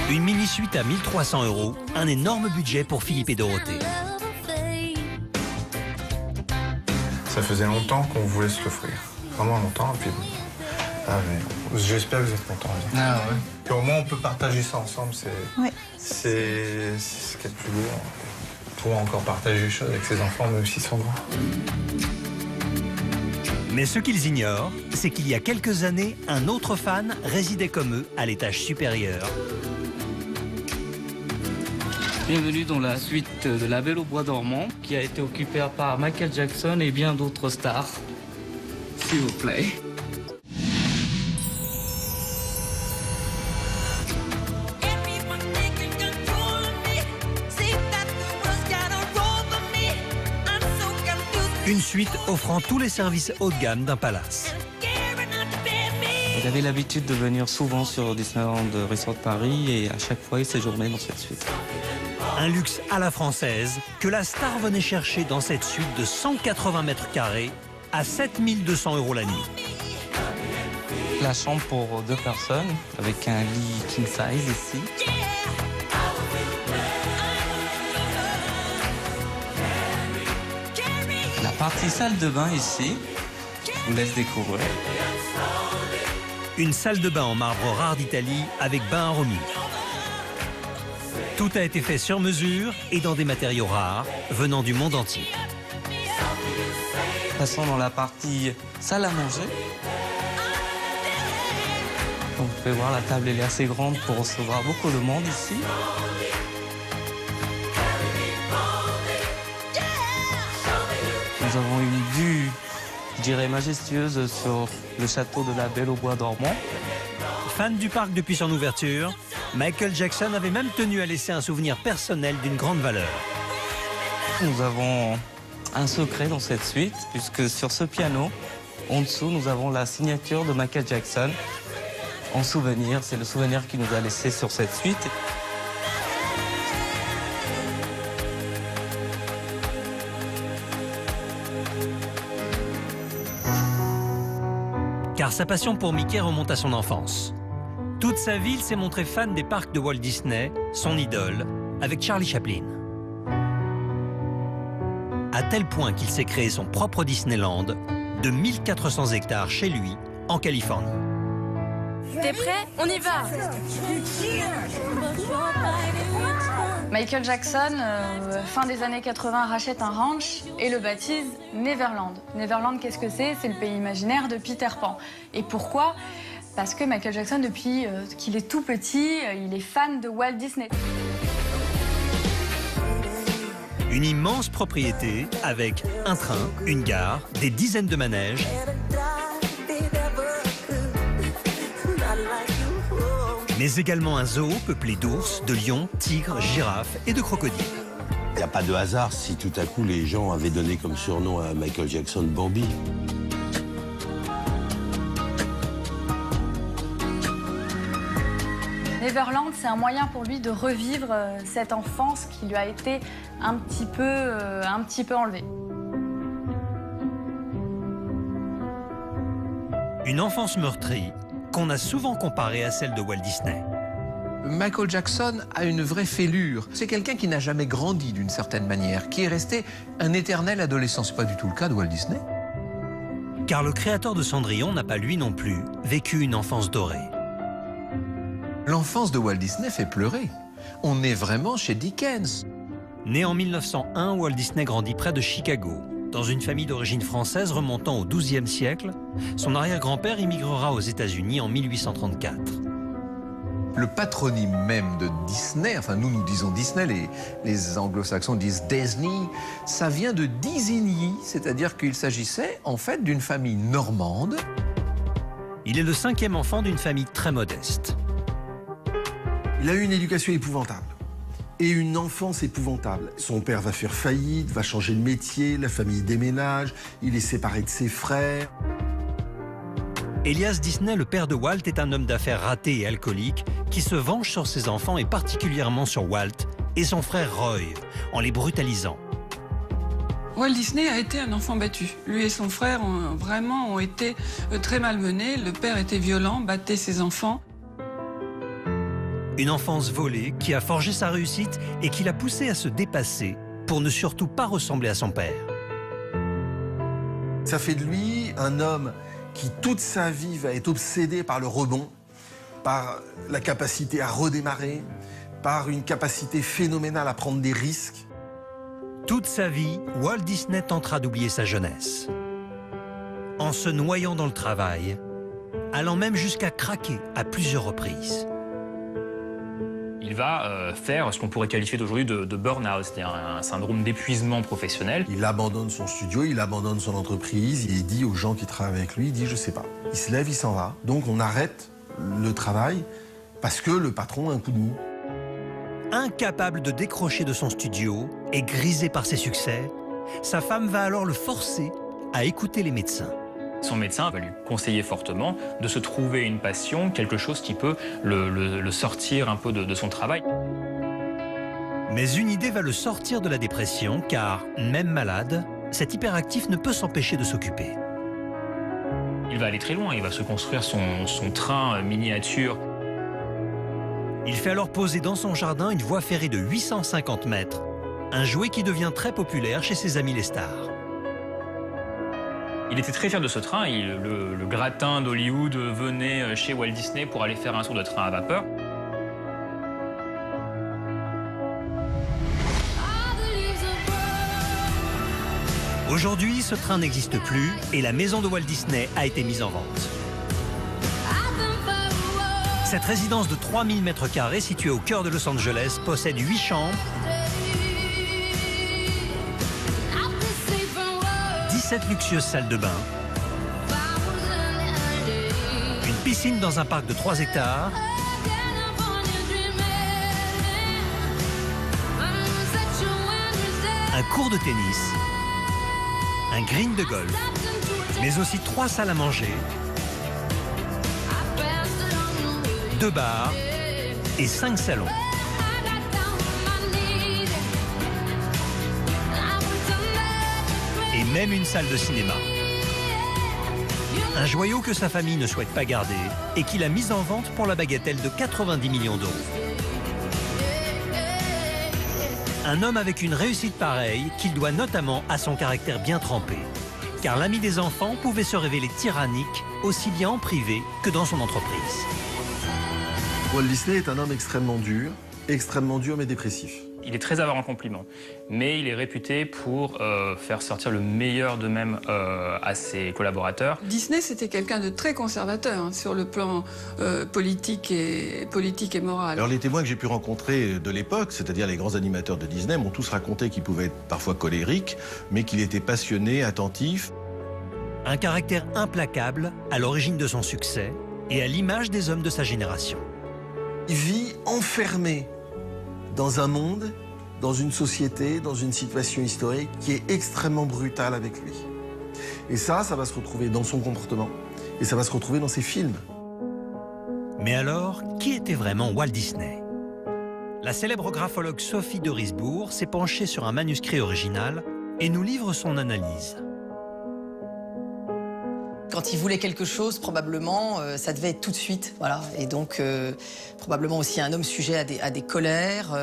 Une mini-suite à 1 300 €, un énorme budget pour Philippe et Dorothée. Ça faisait longtemps qu'on voulait se l'offrir. Vraiment longtemps. Et puis, j'espère que vous êtes contents. Ah ouais. Puis au moins, on peut partager ça ensemble. C'est Ouais. ce qu'il y a de plus beau. Pouvoir encore partager les choses avec ses enfants, même s'ils sont grands. Mais ce qu'ils ignorent, c'est qu'il y a quelques années, un autre fan résidait comme eux à l'étage supérieur. Bienvenue dans la suite de La Belle au Bois dormant, qui a été occupée par Michael Jackson et bien d'autres stars. S'il vous plaît. Une suite offrant tous les services haut de gamme d'un palace. Il avait l'habitude de venir souvent sur Disneyland Resort Paris et à chaque fois il séjournait dans cette suite. Un luxe à la française que la star venait chercher dans cette suite de 180 mètres carrés à 7 200 € la nuit. La chambre pour 2 personnes avec un lit king size ici. La partie salle de bain ici, je vous laisse découvrir. Une salle de bain en marbre rare d'Italie avec bain à Romulus. Tout a été fait sur mesure et dans des matériaux rares venant du monde entier. Passons dans la partie salle à manger. Comme vous pouvez voir, la table elle est assez grande pour recevoir beaucoup de monde ici. Nous avons une vue, je dirais, majestueuse sur le château de la Belle au Bois dormant. Fan du parc depuis son ouverture, Michael Jackson avait même tenu à laisser un souvenir personnel d'une grande valeur. Nous avons un secret dans cette suite, puisque sur ce piano, en dessous, nous avons la signature de Michael Jackson. En souvenir, c'est le souvenir qu'il nous a laissé sur cette suite. Car sa passion pour Mickey remonte à son enfance. Toute sa ville s'est montrée fan des parcs de Walt Disney, son idole, avec Charlie Chaplin. À tel point qu'il s'est créé son propre Disneyland de 1400 hectares chez lui, en Californie. T'es prêt? On y va! Michael Jackson, fin des années 80, rachète un ranch et le baptise Neverland. Neverland, qu'est-ce que c'est? C'est le pays imaginaire de Peter Pan. Et pourquoi? Parce que Michael Jackson, depuis qu'il est tout petit, il est fan de Walt Disney. Une immense propriété avec un train, une gare, des dizaines de manèges, mais également un zoo peuplé d'ours, de lions, tigres, girafes et de crocodiles. Il n'y a pas de hasard si tout à coup les gens avaient donné comme surnom à Michael Jackson Bambi. Neverland, c'est un moyen pour lui de revivre cette enfance qui lui a été un petit peu enlevée. Une enfance meurtrie qu'on a souvent comparée à celle de Walt Disney. Michael Jackson a une vraie fêlure. C'est quelqu'un qui n'a jamais grandi d'une certaine manière, qui est resté un éternel adolescent. C'est pas du tout le cas de Walt Disney. Car le créateur de Cendrillon n'a pas, lui non plus, vécu une enfance dorée. L'enfance de Walt Disney fait pleurer. On est vraiment chez Dickens. Né en 1901, Walt Disney grandit près de Chicago. Dans une famille d'origine française remontant au XIIe siècle, son arrière-grand-père immigrera aux États-Unis en 1834. Le patronyme même de Disney, enfin nous disons Disney, les anglo-saxons disent Disney, ça vient de Disigny, c'est-à-dire qu'il s'agissait en fait d'une famille normande. Il est le 5e enfant d'une famille très modeste. Il a eu une éducation épouvantable et une enfance épouvantable. Son père va faire faillite, va changer de métier, la famille déménage, il est séparé de ses frères. Elias Disney, le père de Walt, est un homme d'affaires raté et alcoolique qui se venge sur ses enfants et particulièrement sur Walt et son frère Roy, en les brutalisant. Walt Disney a été un enfant battu. Lui et son frère ont été très malmenés. Le père était violent, battait ses enfants. Une enfance volée qui a forgé sa réussite et qui l'a poussé à se dépasser pour ne surtout pas ressembler à son père. Ça fait de lui un homme qui toute sa vie va être obsédé par le rebond, par la capacité à redémarrer, par une capacité phénoménale à prendre des risques. Toute sa vie, Walt Disney tentera d'oublier sa jeunesse. En se noyant dans le travail, allant même jusqu'à craquer à plusieurs reprises. Il va faire ce qu'on pourrait qualifier d'aujourd'hui de burn-out, c'est-à-dire un syndrome d'épuisement professionnel. Il abandonne son studio, il abandonne son entreprise, il dit aux gens qui travaillent avec lui, il dit « je sais pas ». Il se lève, il s'en va. Donc on arrête le travail parce que le patron a un coup de mou. Incapable de décrocher de son studio et grisé par ses succès, sa femme va alors le forcer à écouter les médecins. Son médecin va lui conseiller fortement de se trouver une passion, quelque chose qui peut le sortir un peu de son travail. Mais une idée va le sortir de la dépression, car, même malade, cet hyperactif ne peut s'empêcher de s'occuper. Il va aller très loin, il va se construire son train miniature. Il fait alors poser dans son jardin une voie ferrée de 850 mètres, un jouet qui devient très populaire chez ses amis les stars. Il était très fier de ce train. Le gratin d'Hollywood venait chez Walt Disney pour aller faire un tour de train à vapeur. Aujourd'hui, ce train n'existe plus et la maison de Walt Disney a été mise en vente. Cette résidence de 3000 m² située au cœur de Los Angeles possède 8 chambres, 17 luxueuses salles de bain, une piscine dans un parc de 3 hectares, un court de tennis, un green de golf, mais aussi 3 salles à manger, 2 bars et 5 salons. Et même une salle de cinéma. Un joyau que sa famille ne souhaite pas garder et qu'il a mis en vente pour la bagatelle de 90 millions d'euros. Un homme avec une réussite pareille qu'il doit notamment à son caractère bien trempé. car l'ami des enfants pouvait se révéler tyrannique, aussi bien en privé que dans son entreprise. Walt Disney est un homme extrêmement dur mais dépressif. Il est très avare en compliments, mais il est réputé pour faire sortir le meilleur d'eux-mêmes à ses collaborateurs. Disney, c'était quelqu'un de très conservateur hein, sur le plan politique et moral. Alors les témoins que j'ai pu rencontrer de l'époque, c'est-à-dire les grands animateurs de Disney, m'ont tous raconté qu'il pouvait être parfois colérique, mais qu'il était passionné, attentif. Un caractère implacable à l'origine de son succès et à l'image des hommes de sa génération. Il vit enfermé dans un monde, dans une société, dans une situation historique qui est extrêmement brutale avec lui. Et ça va se retrouver dans son comportement et ça va se retrouver dans ses films. Mais alors, qui était vraiment Walt Disney? La célèbre graphologue Sophie de Risbourg s'est penchée sur un manuscrit original et nous livre son analyse. Quand il voulait quelque chose, probablement, ça devait être tout de suite. Voilà. Et donc, probablement aussi un homme sujet à des colères,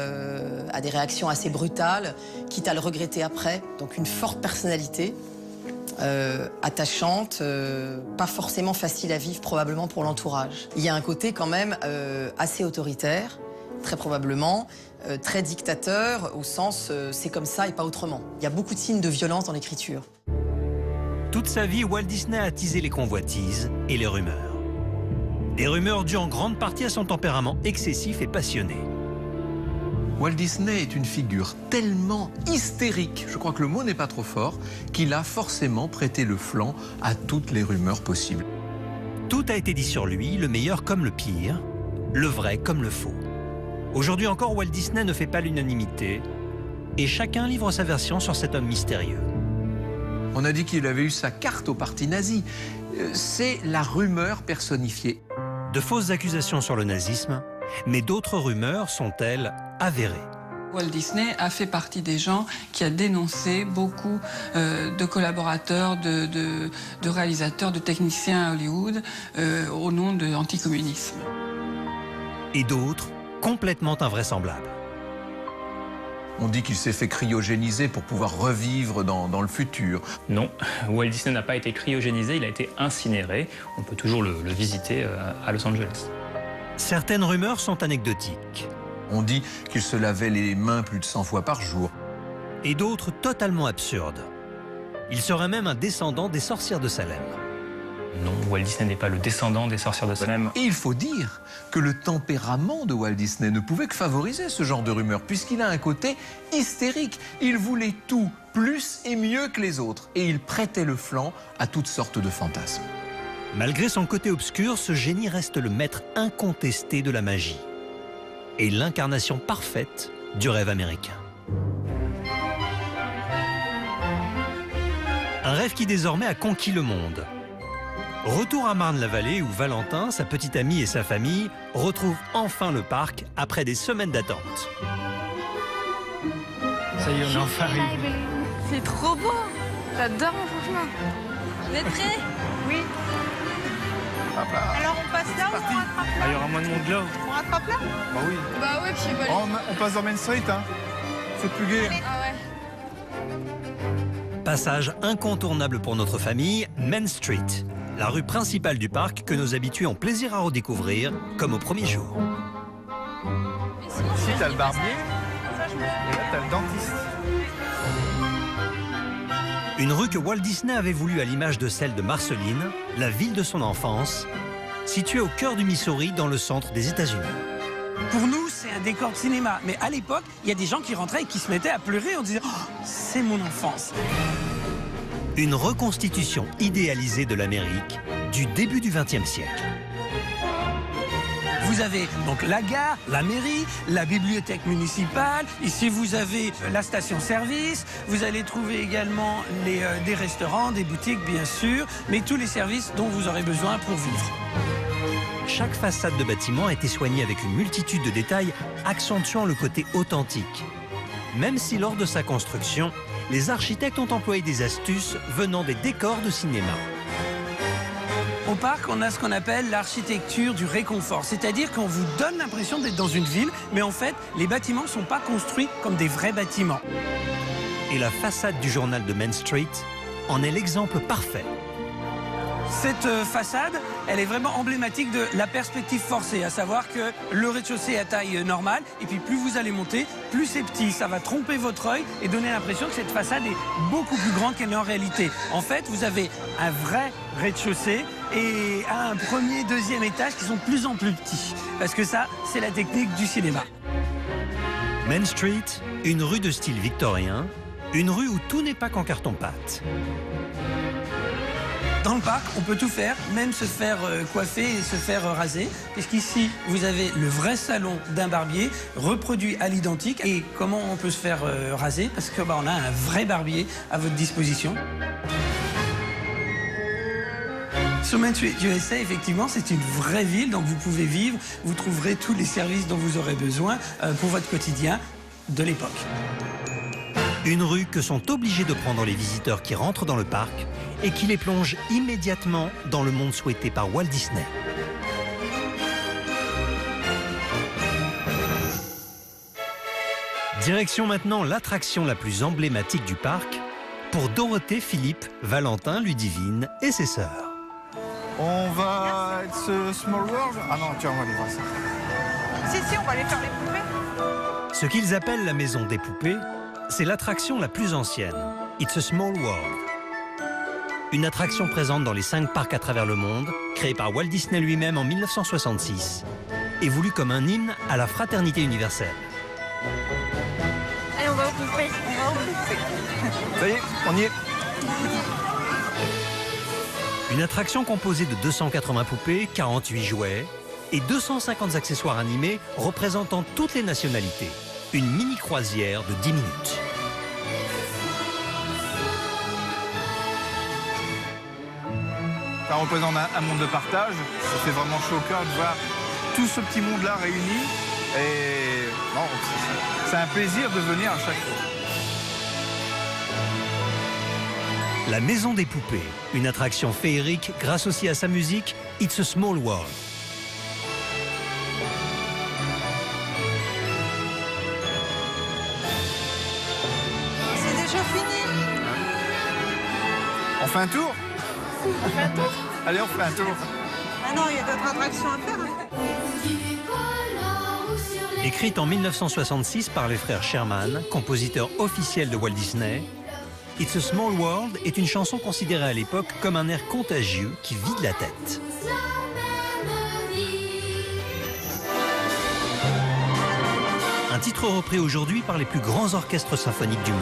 à des réactions assez brutales, quitte à le regretter après. Donc une forte personnalité, attachante, pas forcément facile à vivre probablement pour l'entourage. Il y a un côté quand même assez autoritaire, très probablement, très dictateur, au sens c'est comme ça et pas autrement. Il y a beaucoup de signes de violence dans l'écriture. Toute sa vie, Walt Disney a attisé les convoitises et les rumeurs. Des rumeurs dues en grande partie à son tempérament excessif et passionné. Walt Disney est une figure tellement hystérique, je crois que le mot n'est pas trop fort, qu'il a forcément prêté le flanc à toutes les rumeurs possibles. Tout a été dit sur lui, le meilleur comme le pire, le vrai comme le faux. Aujourd'hui encore, Walt Disney ne fait pas l'unanimité et chacun livre sa version sur cet homme mystérieux. On a dit qu'il avait eu sa carte au parti nazi. C'est la rumeur personnifiée. De fausses accusations sur le nazisme, mais d'autres rumeurs sont-elles avérées? Walt Disney a fait partie des gens qui a dénoncé beaucoup de collaborateurs, de réalisateurs, de techniciens à Hollywood au nom de l'anticommunisme. Et d'autres complètement invraisemblables. On dit qu'il s'est fait cryogéniser pour pouvoir revivre dans le futur. Non, Walt Disney n'a pas été cryogénisé, il a été incinéré. On peut toujours le visiter à Los Angeles. Certaines rumeurs sont anecdotiques. On dit qu'il se lavait les mains plus de 100 fois par jour. Et d'autres totalement absurdes. Il serait même un descendant des sorcières de Salem. Non, Walt Disney n'est pas le descendant des sorcières de Salem. Et il faut dire que le tempérament de Walt Disney ne pouvait que favoriser ce genre de rumeurs, puisqu'il a un côté hystérique. Il voulait tout, plus et mieux que les autres. Et il prêtait le flanc à toutes sortes de fantasmes. Malgré son côté obscur, ce génie reste le maître incontesté de la magie. Et l'incarnation parfaite du rêve américain. Un rêve qui désormais a conquis le monde. Retour à Marne-la-Vallée où Valentin, sa petite amie et sa famille retrouvent enfin le parc après des semaines d'attente. Ça y est, on est enfin arrivé. C'est trop beau. J'adore, franchement. Vous êtes prêts? Oui. Alors on passe là ou on rattrape là? Il y aura moins de monde là. On rattrape là? Bah oui. Bah ouais, puis On passe dans Main Street, hein. C'est plus gai. Ah ouais. Passage incontournable pour notre famille, Main Street. La rue principale du parc que nos habitués ont plaisir à redécouvrir, comme au premier jour. Ici, t'as le barbier, et là, t'as le dentiste. Une rue que Walt Disney avait voulu à l'image de celle de Marceline, la ville de son enfance, située au cœur du Missouri, dans le centre des États-Unis. Pour nous, c'est un décor de cinéma. Mais à l'époque, il y a des gens qui rentraient et qui se mettaient à pleurer en disant oh, « c'est mon enfance ». Une reconstitution idéalisée de l'Amérique du début du XXe siècle. Vous avez donc la gare, la mairie, la bibliothèque municipale. Ici, vous avez la station-service. Vous allez trouver également des restaurants, des boutiques, bien sûr, mais tous les services dont vous aurez besoin pour vivre. Chaque façade de bâtiment a été soignée avec une multitude de détails accentuant le côté authentique. Même si lors de sa construction, les architectes ont employé des astuces venant des décors de cinéma. Au parc, on a ce qu'on appelle l'architecture du réconfort. C'est-à-dire qu'on vous donne l'impression d'être dans une ville, mais en fait, les bâtiments ne sont pas construits comme des vrais bâtiments. Et la façade du journal de Main Street en est l'exemple parfait. Cette façade, elle est vraiment emblématique de la perspective forcée, à savoir que le rez-de-chaussée est à taille normale, et puis plus vous allez monter, plus c'est petit. Ça va tromper votre œil et donner l'impression que cette façade est beaucoup plus grande qu'elle n'est en réalité. En fait, vous avez un vrai rez-de-chaussée et un premier, deuxième étage qui sont de plus en plus petits. Parce que ça, c'est la technique du cinéma. Main Street, une rue de style victorien, une rue où tout n'est pas qu'en carton-pâte. Dans le parc, on peut tout faire, même se faire coiffer et se faire raser. Puisqu'ici, vous avez le vrai salon d'un barbier, reproduit à l'identique. Et comment on peut se faire raser? Parce que on a un vrai barbier à votre disposition. Sur Main Street USA, effectivement, c'est une vraie ville, donc vous pouvez vivre, vous trouverez tous les services dont vous aurez besoin pour votre quotidien de l'époque. Une rue que sont obligés de prendre les visiteurs qui rentrent dans le parc et qui les plonge immédiatement dans le monde souhaité par Walt Disney. Direction maintenant l'attraction la plus emblématique du parc pour Dorothée, Philippe, Valentin, Ludivine et ses sœurs. On va être ce Small World. Ah non, tiens, on va aller voir ça. Si, on va aller faire les poupées. Ce qu'ils appellent la maison des poupées, c'est l'attraction la plus ancienne, It's a Small World. Une attraction présente dans les 5 parcs à travers le monde, créée par Walt Disney lui-même en 1966, et voulue comme un hymne à la fraternité universelle. Allez, on va aux poupées. Ça y est, on y est. Une attraction composée de 280 poupées, 48 jouets et 250 accessoires animés représentant toutes les nationalités. Une mini-croisière de 10 minutes. Ça représente un monde de partage. Ça fait vraiment chaud au cœur de voir tout ce petit monde-là réuni. Et bon, c'est un plaisir de venir à chaque fois. La Maison des Poupées, une attraction féerique grâce aussi à sa musique It's a Small World. C'est déjà fini. On fait un tour? On fait un tour? Allez, on fait un tour. Ah non, il y a d'autres attractions à faire. Écrite en 1966 par les frères Sherman, compositeurs officiels de Walt Disney, It's a Small World est une chanson considérée à l'époque comme un air contagieux qui vide la tête. Un titre repris aujourd'hui par les plus grands orchestres symphoniques du monde.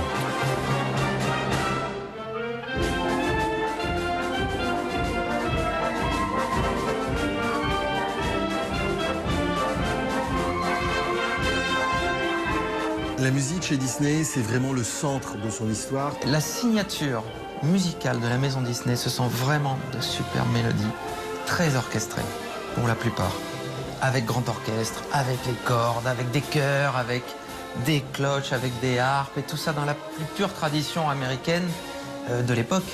La musique chez Disney, c'est vraiment le centre de son histoire. La signature musicale de la maison Disney, ce sont vraiment de superbes mélodies, très orchestrées, pour la plupart. Avec grand orchestre, avec les cordes, avec des chœurs, avec des cloches, avec des harpes, et tout ça dans la plus pure tradition américaine de l'époque.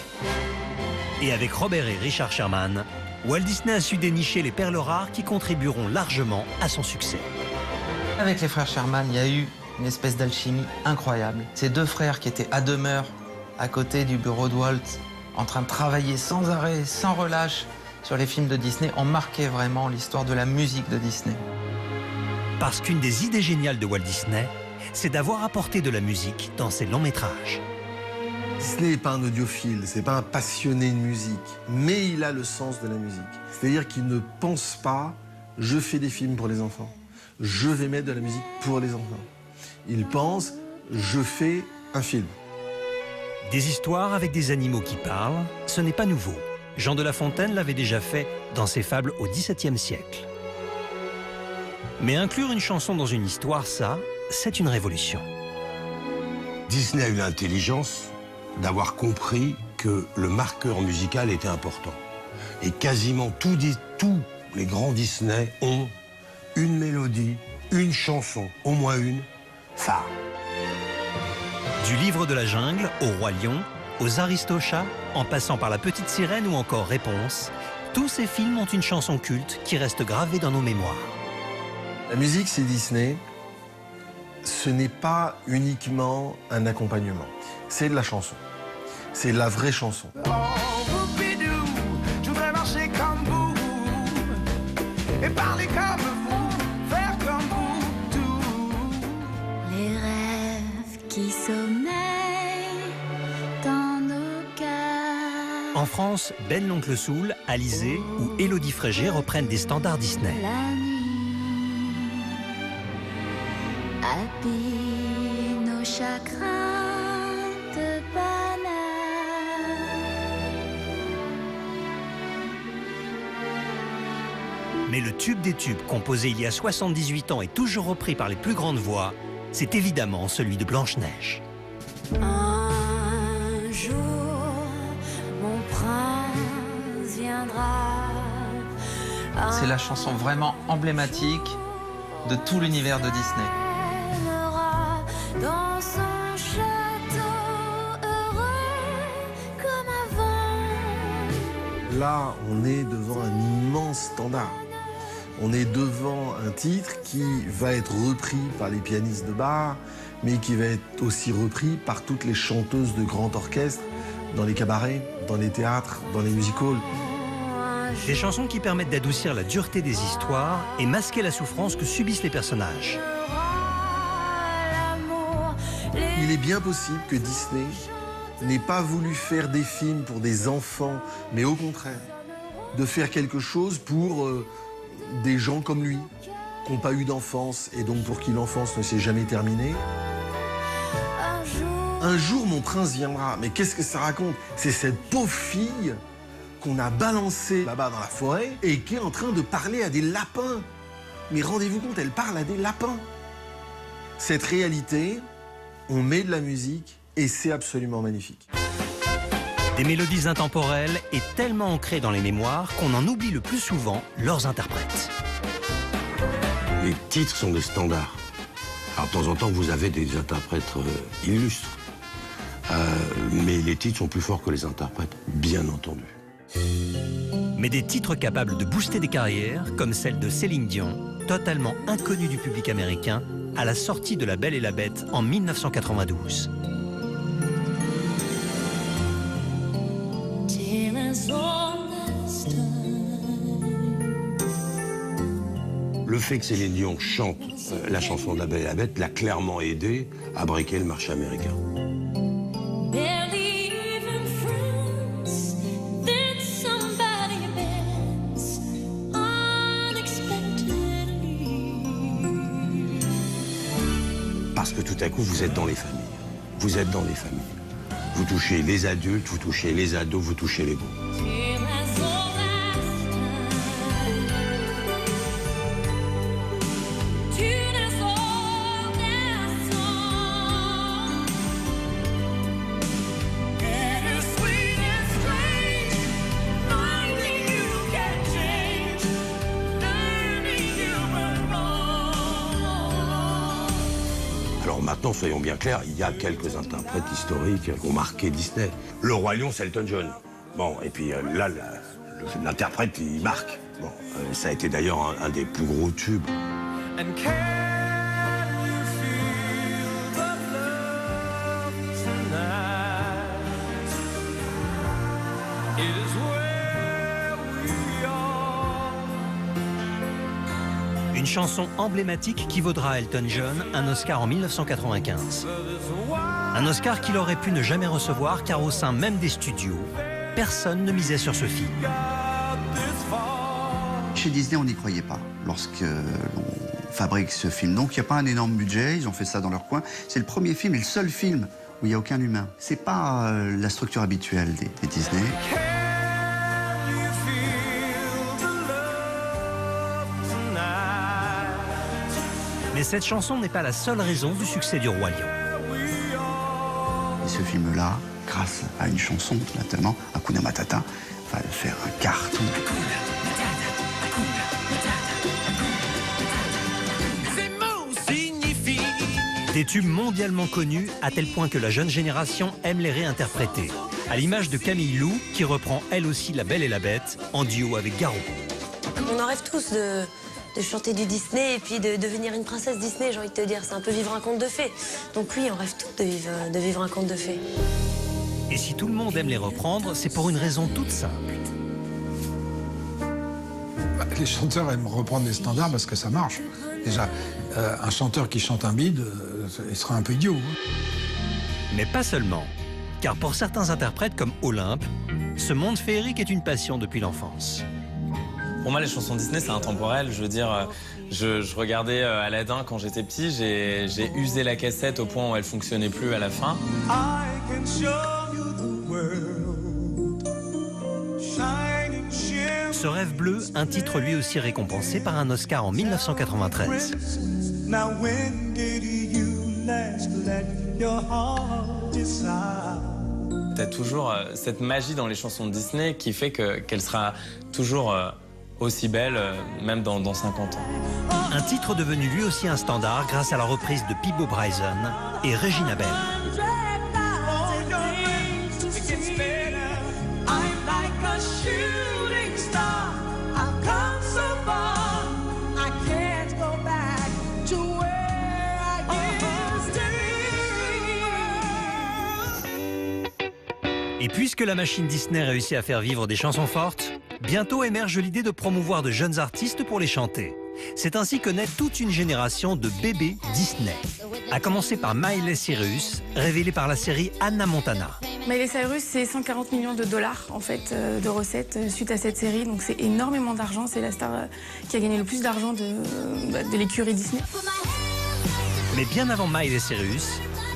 Et avec Robert et Richard Sherman, Walt Disney a su dénicher les perles rares qui contribueront largement à son succès. Avec les frères Sherman, il y a eu une espèce d'alchimie incroyable. Ces deux frères qui étaient à demeure à côté du bureau de Walt, en train de travailler sans arrêt, sans relâche sur les films de Disney, ont marqué vraiment l'histoire de la musique de Disney. Parce qu'une des idées géniales de Walt Disney, c'est d'avoir apporté de la musique dans ses longs métrages. Disney n'est pas un audiophile, c'est pas un passionné de musique, mais il a le sens de la musique. C'est-à-dire qu'il ne pense pas « je fais des films pour les enfants, je vais mettre de la musique pour les enfants ». Il pense « je fais un film ». Des histoires avec des animaux qui parlent, ce n'est pas nouveau. Jean de La Fontaine l'avait déjà fait dans ses fables au XVIIe siècle. Mais inclure une chanson dans une histoire, ça, c'est une révolution. Disney a eu l'intelligence d'avoir compris que le marqueur musical était important. Et quasiment tous les grands Disney ont une mélodie, une chanson, au moins une, phare. Du Livre de la Jungle au Roi Lion, aux Aristochats, en passant par La Petite Sirène ou encore Réponse, tous ces films ont une chanson culte qui reste gravée dans nos mémoires. La musique, c'est Disney. Ce n'est pas uniquement un accompagnement, c'est de la chanson. C'est la vraie chanson. Je voudrais marcher comme vous et parler comme vous, faire comme vous, tout. Les rêves qui sommeillent dans nos cœurs. En France, Ben l'Oncle Soul, Alizé ou Élodie Frégé reprennent des standards Disney. La nuit habille nos chagrins de bonheur. Mais le tube des tubes, composé il y a 78 ans et toujours repris par les plus grandes voix, c'est évidemment celui de Blanche-Neige. Un jour, mon prince viendra. C'est la chanson vraiment emblématique de tout l'univers de Disney. Dans son château heureux comme avant. Là, on est devant un immense standard. On est devant un titre qui va être repris par les pianistes de bar, mais qui va être aussi repris par toutes les chanteuses de grand orchestre, dans les cabarets, dans les théâtres, dans les music-halls. Des chansons qui permettent d'adoucir la dureté des histoires et masquer la souffrance que subissent les personnages. Il est bien possible que Disney n'ait pas voulu faire des films pour des enfants, mais au contraire, de faire quelque chose pour des gens comme lui, qui n'ont pas eu d'enfance et donc pour qui l'enfance ne s'est jamais terminée. Un jour, mon prince viendra. Mais qu'est-ce que ça raconte? C'est cette pauvre fille qu'on a balancée là-bas dans la forêt et qui est en train de parler à des lapins. Mais rendez-vous compte, elle parle à des lapins. Cette réalité, on met de la musique et c'est absolument magnifique. Des mélodies intemporelles et tellement ancrées dans les mémoires qu'on en oublie le plus souvent leurs interprètes. Les titres sont des standards. Alors de temps en temps, vous avez des interprètes illustres. Mais les titres sont plus forts que les interprètes, bien entendu. Mais des titres capables de booster des carrières, comme celle de Céline Dion, totalement inconnue du public américain, à la sortie de La Belle et la Bête en 1992. Le fait que Céline Dion chante la chanson de La Belle et la Bête l'a clairement aidé à briquer le marché américain. Parce que tout à coup, vous êtes dans les familles. Vous êtes dans les familles. Vous touchez les adultes, vous touchez les ados, vous touchez les beaux. Maintenant, soyons bien clairs, il y a quelques interprètes historiques qui ont marqué Disney. Le Roi Lion, c'est Elton John. Bon, et puis là, l'interprète, il marque. Bon, ça a été d'ailleurs un des plus gros tubes. Une chanson emblématique qui vaudra à Elton John un Oscar en 1995. Un Oscar qu'il aurait pu ne jamais recevoir car au sein même des studios, personne ne misait sur ce film. Chez Disney, on n'y croyait pas lorsque l'on fabrique ce film. Donc il n'y a pas un énorme budget, ils ont fait ça dans leur coin. C'est le premier film et le seul film où il n'y a aucun humain. C'est pas la structure habituelle des Disney. Mais cette chanson n'est pas la seule raison du succès du Roi Lion. Et ce film-là, grâce à une chanson, notamment Hakuna Matata, va faire un carton. Des tubes mondialement connus à tel point que la jeune génération aime les réinterpréter. À l'image de Camille Lou, qui reprend elle aussi La Belle et la Bête en duo avec Garou. On en rêve tous de chanter du Disney et puis de devenir une princesse Disney, j'ai envie de te dire. C'est un peu vivre un conte de fées. Donc oui, on rêve tous de vivre un conte de fées. Et si tout le monde aime les reprendre, c'est pour une raison toute simple. Les chanteurs aiment reprendre des standards parce que ça marche. Déjà, un chanteur qui chante un bide, il sera un peu idiot. Mais pas seulement. Car pour certains interprètes comme Olympe, ce monde féerique est une passion depuis l'enfance. Pour moi, les chansons Disney, c'est intemporel. Je veux dire, je regardais Aladdin quand j'étais petit. J'ai usé la cassette au point où elle fonctionnait plus à la fin. Ce rêve bleu, un titre lui aussi récompensé par un Oscar en 1993. T'as toujours cette magie dans les chansons de Disney qui fait qu'elle sera toujours aussi belle, même dans 50 ans. Un titre devenu lui aussi un standard grâce à la reprise de Peabo Bryson et Regina Belle. Et puisque la machine Disney réussit à faire vivre des chansons fortes, bientôt émerge l'idée de promouvoir de jeunes artistes pour les chanter. C'est ainsi que naît toute une génération de bébés Disney. À commencer par Miley Cyrus, révélée par la série Hannah Montana. Miley Cyrus, c'est 140 millions de dollars en fait, de recettes suite à cette série. Donc c'est énormément d'argent. C'est la star qui a gagné le plus d'argent de l'écurie Disney. Mais bien avant Miley Cyrus,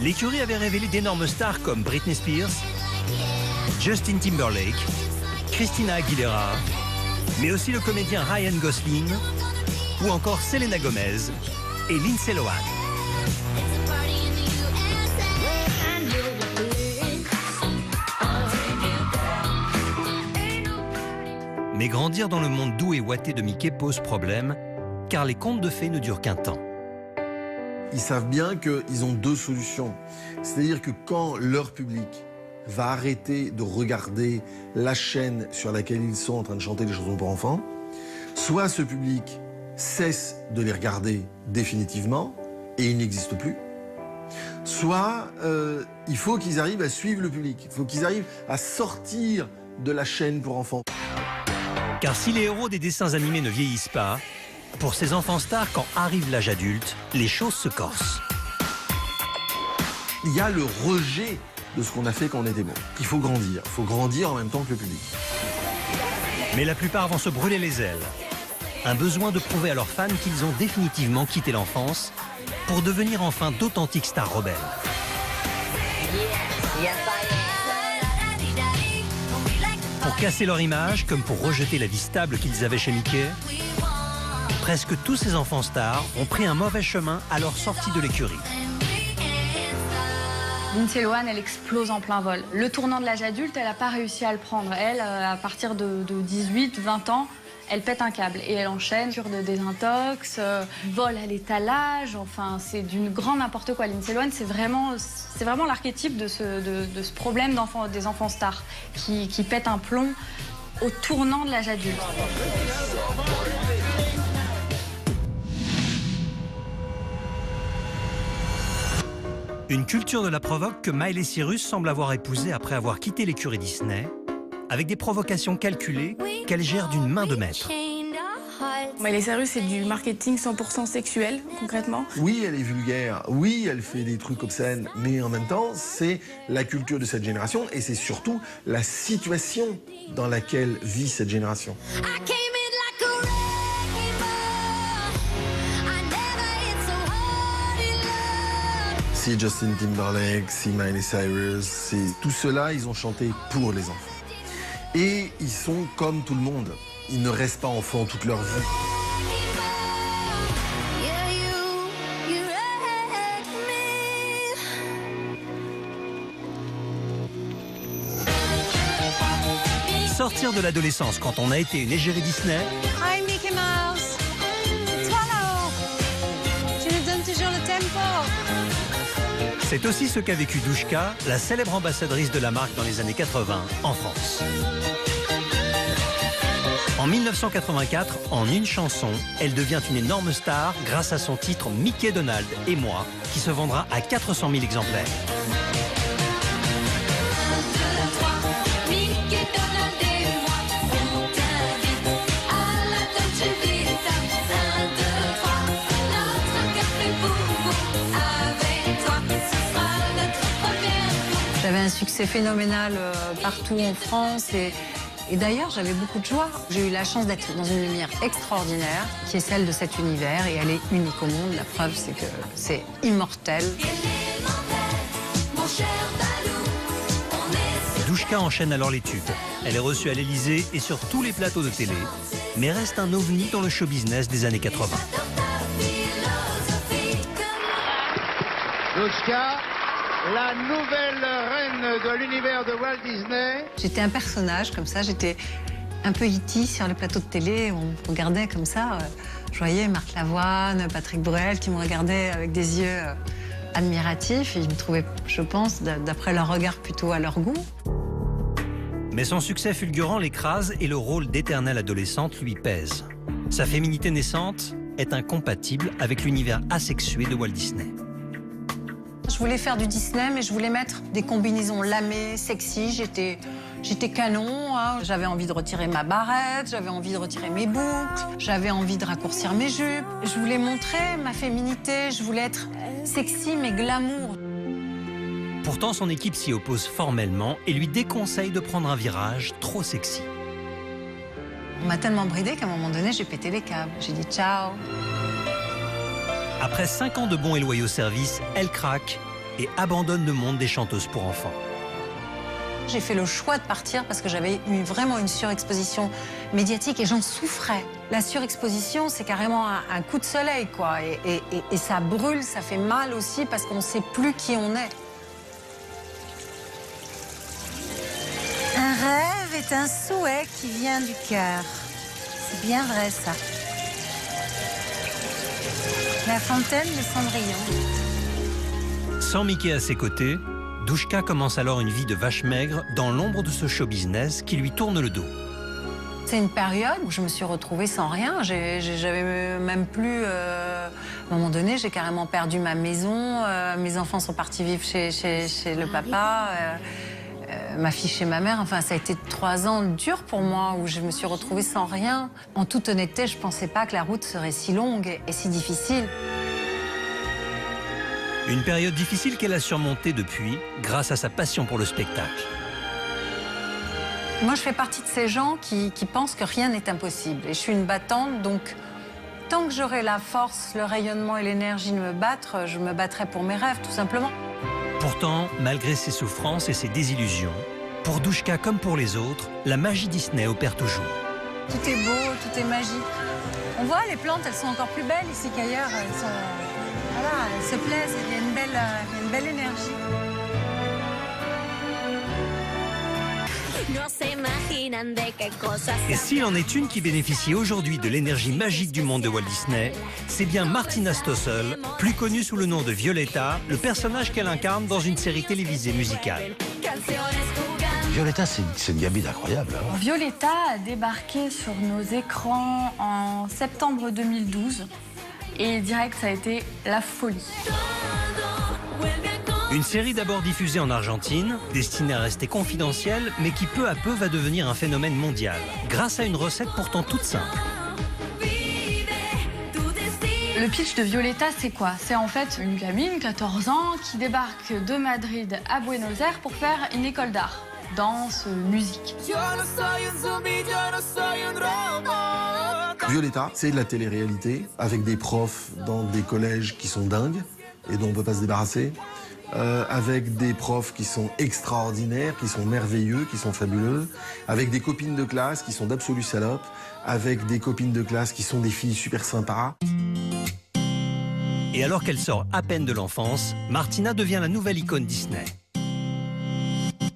l'écurie avait révélé d'énormes stars comme Britney Spears, Justin Timberlake, Christina Aguilera, mais aussi le comédien Ryan Gosling ou encore Selena Gomez et Lindsay Lohan. Mais grandir dans le monde doux et ouaté de Mickey pose problème, car les contes de fées ne durent qu'un temps. Ils savent bien qu'ils ont deux solutions. C'est-à-dire que quand leur public va arrêter de regarder la chaîne sur laquelle ils sont en train de chanter des chansons pour enfants, soit ce public cesse de les regarder définitivement et il n'existe plus, soit il faut qu'ils arrivent à suivre le public, il faut qu'ils arrivent à sortir de la chaîne pour enfants. Car si les héros des dessins animés ne vieillissent pas, pour ces enfants stars, quand arrive l'âge adulte, les choses se corsent. Il y a le rejet de ce qu'on a fait quand on était beau. Il faut grandir en même temps que le public. Mais la plupart vont se brûler les ailes. Un besoin de prouver à leurs fans qu'ils ont définitivement quitté l'enfance pour devenir enfin d'authentiques stars rebelles. Pour casser leur image, comme pour rejeter la vie stable qu'ils avaient chez Mickey, presque tous ces enfants stars ont pris un mauvais chemin à leur sortie de l'écurie. Lindsay Lohan, elle explose en plein vol. Le tournant de l'âge adulte, elle n'a pas réussi à le prendre. Elle, à partir de 18, 20 ans, elle pète un câble et elle enchaîne sur de désintox, vol à l'étalage, enfin c'est d'une grande n'importe quoi. Lindsay Lohan, c'est vraiment l'archétype de ce problème des enfants stars qui pètent un plomb au tournant de l'âge adulte. Une culture de la provoque que Miley Cyrus semble avoir épousée après avoir quitté l'écurie Disney, avec des provocations calculées qu'elle gère d'une main de maître. Miley Cyrus, c'est du marketing 100% sexuel, concrètement. Oui, elle est vulgaire, oui, elle fait des trucs obscènes, mais en même temps, c'est la culture de cette génération et c'est surtout la situation dans laquelle vit cette génération. Si Justin Timberlake, si Miley Cyrus, tout cela, ils ont chanté pour les enfants. Et ils sont comme tout le monde. Ils ne restent pas enfants toute leur vie. Sortir de l'adolescence quand on a été une égérie Disney, Hi Mickey Mouse. C'est toi là-haut. Tu nous donnes toujours le tempo. c'est aussi ce qu'a vécu Douchka, la célèbre ambassadrice de la marque dans les années 80 en France. En 1984, en une chanson, elle devient une énorme star grâce à son titre Mickey, Donald et moi, qui se vendra à 400 000 exemplaires. avait un succès phénoménal partout en France et d'ailleurs j'avais beaucoup de joie. J'ai eu la chance d'être dans une lumière extraordinaire qui est celle de cet univers et elle est unique au monde. La preuve c'est que c'est immortel. Douchka enchaîne alors l'étude. Elle est reçue à l'Élysée et sur tous les plateaux de télé, mais reste un ovni dans le show business des années 80. Douchka, la nouvelle reine de l'univers de Walt Disney. J'étais un personnage comme ça, j'étais un peu E.T. sur les plateaux de télé, on regardait comme ça. Je voyais Marc Lavoine, Patrick Bruel qui me regardaient avec des yeux admiratifs et ils me trouvaient, je pense, d'après leur regard plutôt à leur goût. Mais son succès fulgurant l'écrase et le rôle d'éternelle adolescente lui pèse. Sa féminité naissante est incompatible avec l'univers asexué de Walt Disney. Je voulais faire du Disney, mais je voulais mettre des combinaisons lamées, sexy. J'étais canon, hein. J'avais envie de retirer ma barrette, j'avais envie de retirer mes boucles, j'avais envie de raccourcir mes jupes. Je voulais montrer ma féminité, je voulais être sexy mais glamour. Pourtant, son équipe s'y oppose formellement et lui déconseille de prendre un virage trop sexy. On m'a tellement bridée qu'à un moment donné, j'ai pété les câbles. J'ai dit ciao. Après 5 ans de bons et loyaux services, elle craque et abandonne le monde des chanteuses pour enfants. J'ai fait le choix de partir parce que j'avais eu vraiment une surexposition médiatique et j'en souffrais. La surexposition, c'est carrément un coup de soleil, quoi. Et ça brûle, ça fait mal aussi parce qu'on ne sait plus qui on est. Un rêve est un souhait qui vient du cœur. C'est bien vrai, ça. La fontaine de Cendrillon. Sans Mickey à ses côtés, Douchka commence alors une vie de vache maigre dans l'ombre de ce show business qui lui tourne le dos. C'est une période où je me suis retrouvée sans rien. J'avais même plus... à un moment donné, j'ai carrément perdu ma maison. Mes enfants sont partis vivre chez le papa. Ma fille chez ma mère. Enfin, ça a été 3 ans durs pour moi où je me suis retrouvée sans rien. En toute honnêteté, je ne pensais pas que la route serait si longue et si difficile. Une période difficile qu'elle a surmontée depuis grâce à sa passion pour le spectacle. Moi, je fais partie de ces gens qui pensent que rien n'est impossible. Et je suis une battante, donc tant que j'aurai la force, le rayonnement et l'énergie de me battre, je me battrai pour mes rêves, tout simplement. Pourtant, malgré ses souffrances et ses désillusions, pour Douchka comme pour les autres, la magie Disney opère toujours. Tout est beau, tout est magique. On voit, les plantes, elles sont encore plus belles ici qu'ailleurs. Voilà, elles se plaisent, il y a une belle énergie. Et s'il en est une qui bénéficie aujourd'hui de l'énergie magique du monde de Walt Disney, c'est bien Martina Stossel, plus connue sous le nom de Violetta, le personnage qu'elle incarne dans une série télévisée musicale. Violetta, c'est une gamine incroyable. Hein. Violetta a débarqué sur nos écrans en septembre 2012 et direct, ça a été la folie. Une série d'abord diffusée en Argentine, destinée à rester confidentielle, mais qui peu à peu va devenir un phénomène mondial, grâce à une recette pourtant toute simple. Le pitch de Violetta, c'est quoi? C'est en fait une gamine, 14 ans, qui débarque de Madrid à Buenos Aires pour faire une école d'art. Danse, musique. Violetta, c'est de la télé-réalité, avec des profs dans des collèges qui sont dingues et dont on ne peut pas se débarrasser. Avec des profs qui sont extraordinaires, qui sont merveilleux, qui sont fabuleux, avec des copines de classe qui sont d'absolues salopes, avec des copines de classe qui sont des filles super sympas. Et alors qu'elle sort à peine de l'enfance, Martina devient la nouvelle icône Disney.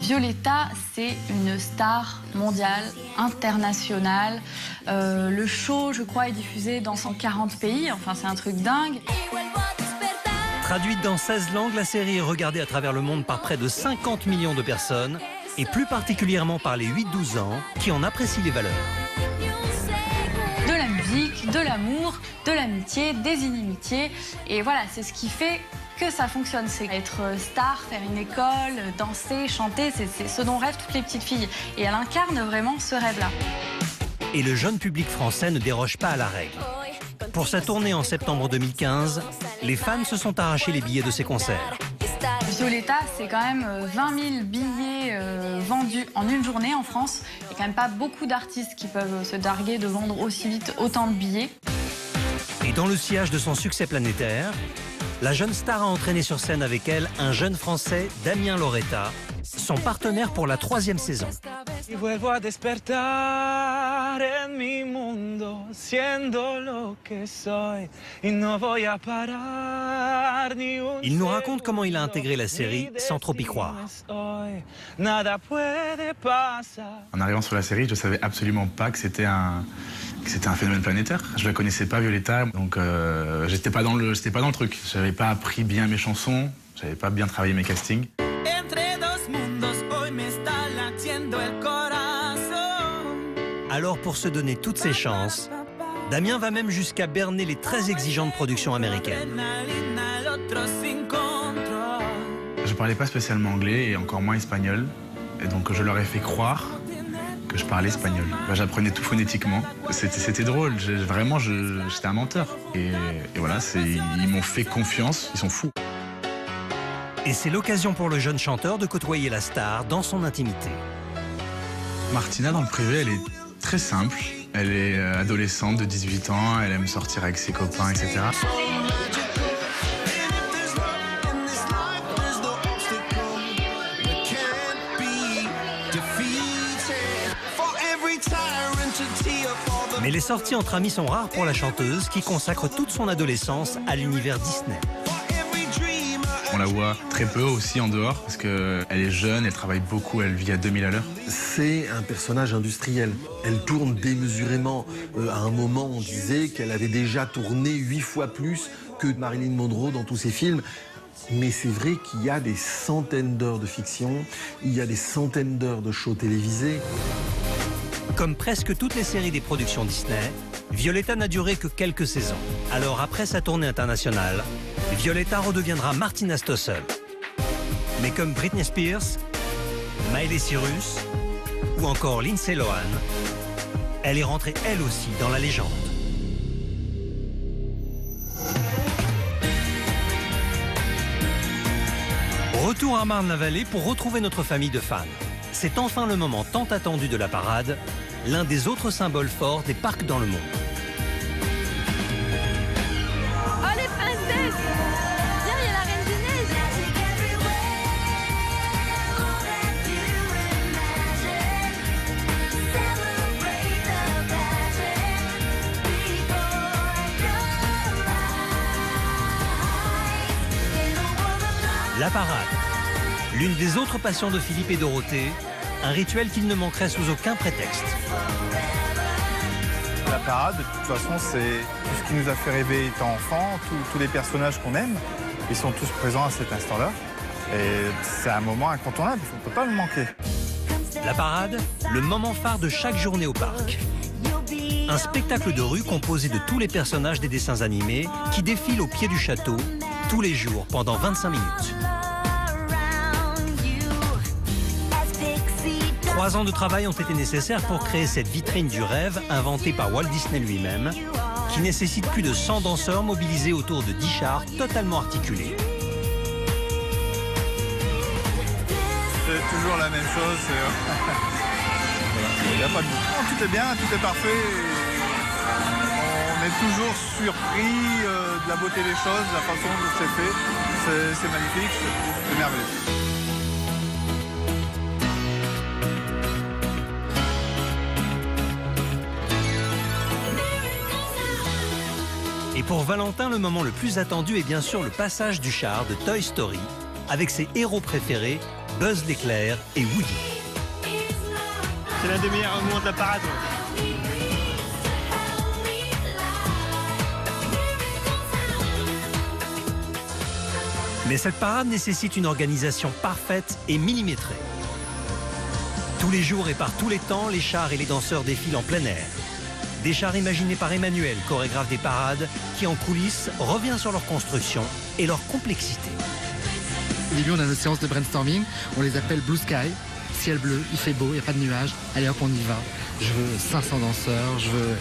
Violetta, c'est une star mondiale, internationale. Le show, je crois, est diffusé dans 140 pays. Enfin, c'est un truc dingue. Traduite dans 16 langues, la série est regardée à travers le monde par près de 50 millions de personnes, et plus particulièrement par les 8-12 ans, qui en apprécient les valeurs. De la musique, de l'amour, de l'amitié, des inimitiés. Et voilà, c'est ce qui fait que ça fonctionne. C'est être star, faire une école, danser, chanter, c'est ce dont rêvent toutes les petites filles. Et elle incarne vraiment ce rêve-là. Et le jeune public français ne déroge pas à la règle. Pour sa tournée en septembre 2015, les fans se sont arrachés les billets de ses concerts. Violetta, c'est quand même 20 000 billets vendus en une journée en France. Il n'y a quand même pas beaucoup d'artistes qui peuvent se targuer de vendre aussi vite autant de billets. Et dans le sillage de son succès planétaire, la jeune star a entraîné sur scène avec elle un jeune Français, Damien Loretta, son partenaire pour la 3e saison. Y vuelvo a despertar en mi mundo, siendo lo que soy, y no voy a parar ni un Il nous raconte comment il a intégré la série sans trop y croire. Nada puede pasar. En arrivant sur la série, je ne savais absolument pas que c'était un phénomène planétaire. Je la connaissais pas, Violetta, donc j'étais pas dans le truc. J'avais pas appris bien mes chansons, j'avais pas bien travaillé mes castings. Alors pour se donner toutes ses chances, Damien va même jusqu'à berner les très exigeantes productions américaines. Je parlais pas spécialement anglais et encore moins espagnol, et donc je leur ai fait croire que je parlais espagnol. J'apprenais tout phonétiquement. C'était drôle, vraiment j'étais un menteur. Et voilà, ils m'ont fait confiance, ils sont fous. Et c'est l'occasion pour le jeune chanteur de côtoyer la star dans son intimité. Martina, dans le privé, elle est très simple. Elle est adolescente de 18 ans, elle aime sortir avec ses copains, etc. Mais les sorties entre amis sont rares pour la chanteuse qui consacre toute son adolescence à l'univers Disney. On la voit très peu aussi en dehors parce qu'elle est jeune, elle travaille beaucoup, elle vit à 2000 à l'heure. C'est un personnage industriel. Elle tourne démesurément. À un moment, on disait qu'elle avait déjà tourné 8 fois plus que Marilyn Monroe dans tous ses films. Mais c'est vrai qu'il y a des centaines d'heures de fiction, il y a des centaines d'heures de shows télévisés. Comme presque toutes les séries des productions Disney, Violetta n'a duré que quelques saisons. Alors après sa tournée internationale, Violetta redeviendra Martina Stossel. Mais comme Britney Spears, Miley Cyrus ou encore Lindsay Lohan, elle est rentrée elle aussi dans la légende. Retour à Marne-la-Vallée pour retrouver notre famille de fans. C'est enfin le moment tant attendu de la parade, l'un des autres symboles forts des parcs dans le monde. Oh les princesses! Viens, il y a la Reine des Neiges! La parade, l'une des autres passions de Philippe et Dorothée, un rituel qu'il ne manquerait sous aucun prétexte. La parade, de toute façon, c'est tout ce qui nous a fait rêver étant enfant, tous les personnages qu'on aime, ils sont tous présents à cet instant-là. Et c'est un moment incontournable, on ne peut pas le manquer. La parade, le moment phare de chaque journée au parc. Un spectacle de rue composé de tous les personnages des dessins animés qui défilent au pied du château tous les jours pendant 25 minutes. 3 ans de travail ont été nécessaires pour créer cette vitrine du rêve inventée par Walt Disney lui-même, qui nécessite plus de 100 danseurs mobilisés autour de 10 chars totalement articulés. C'est toujours la même chose. Il n'y a pas de mots. Tout est bien, tout est parfait. On est toujours surpris de la beauté des choses, de la façon dont c'est fait. C'est magnifique, c'est merveilleux. Et pour Valentin, le moment le plus attendu est bien sûr le passage du char de Toy Story avec ses héros préférés, Buzz l'éclair et Woody. C'est l'un des meilleurs moments de la parade. Mais cette parade nécessite une organisation parfaite et millimétrée. Tous les jours et par tous les temps, les chars et les danseurs défilent en plein air. Des chars imaginés par Emmanuel, chorégraphe des parades, qui en coulisses revient sur leur construction et leur complexité. Au début, on a nos séances de brainstorming, on les appelle Blue Sky, ciel bleu, il fait beau, il n'y a pas de nuages, allez hop, on y va. Je veux 500 danseurs, je veux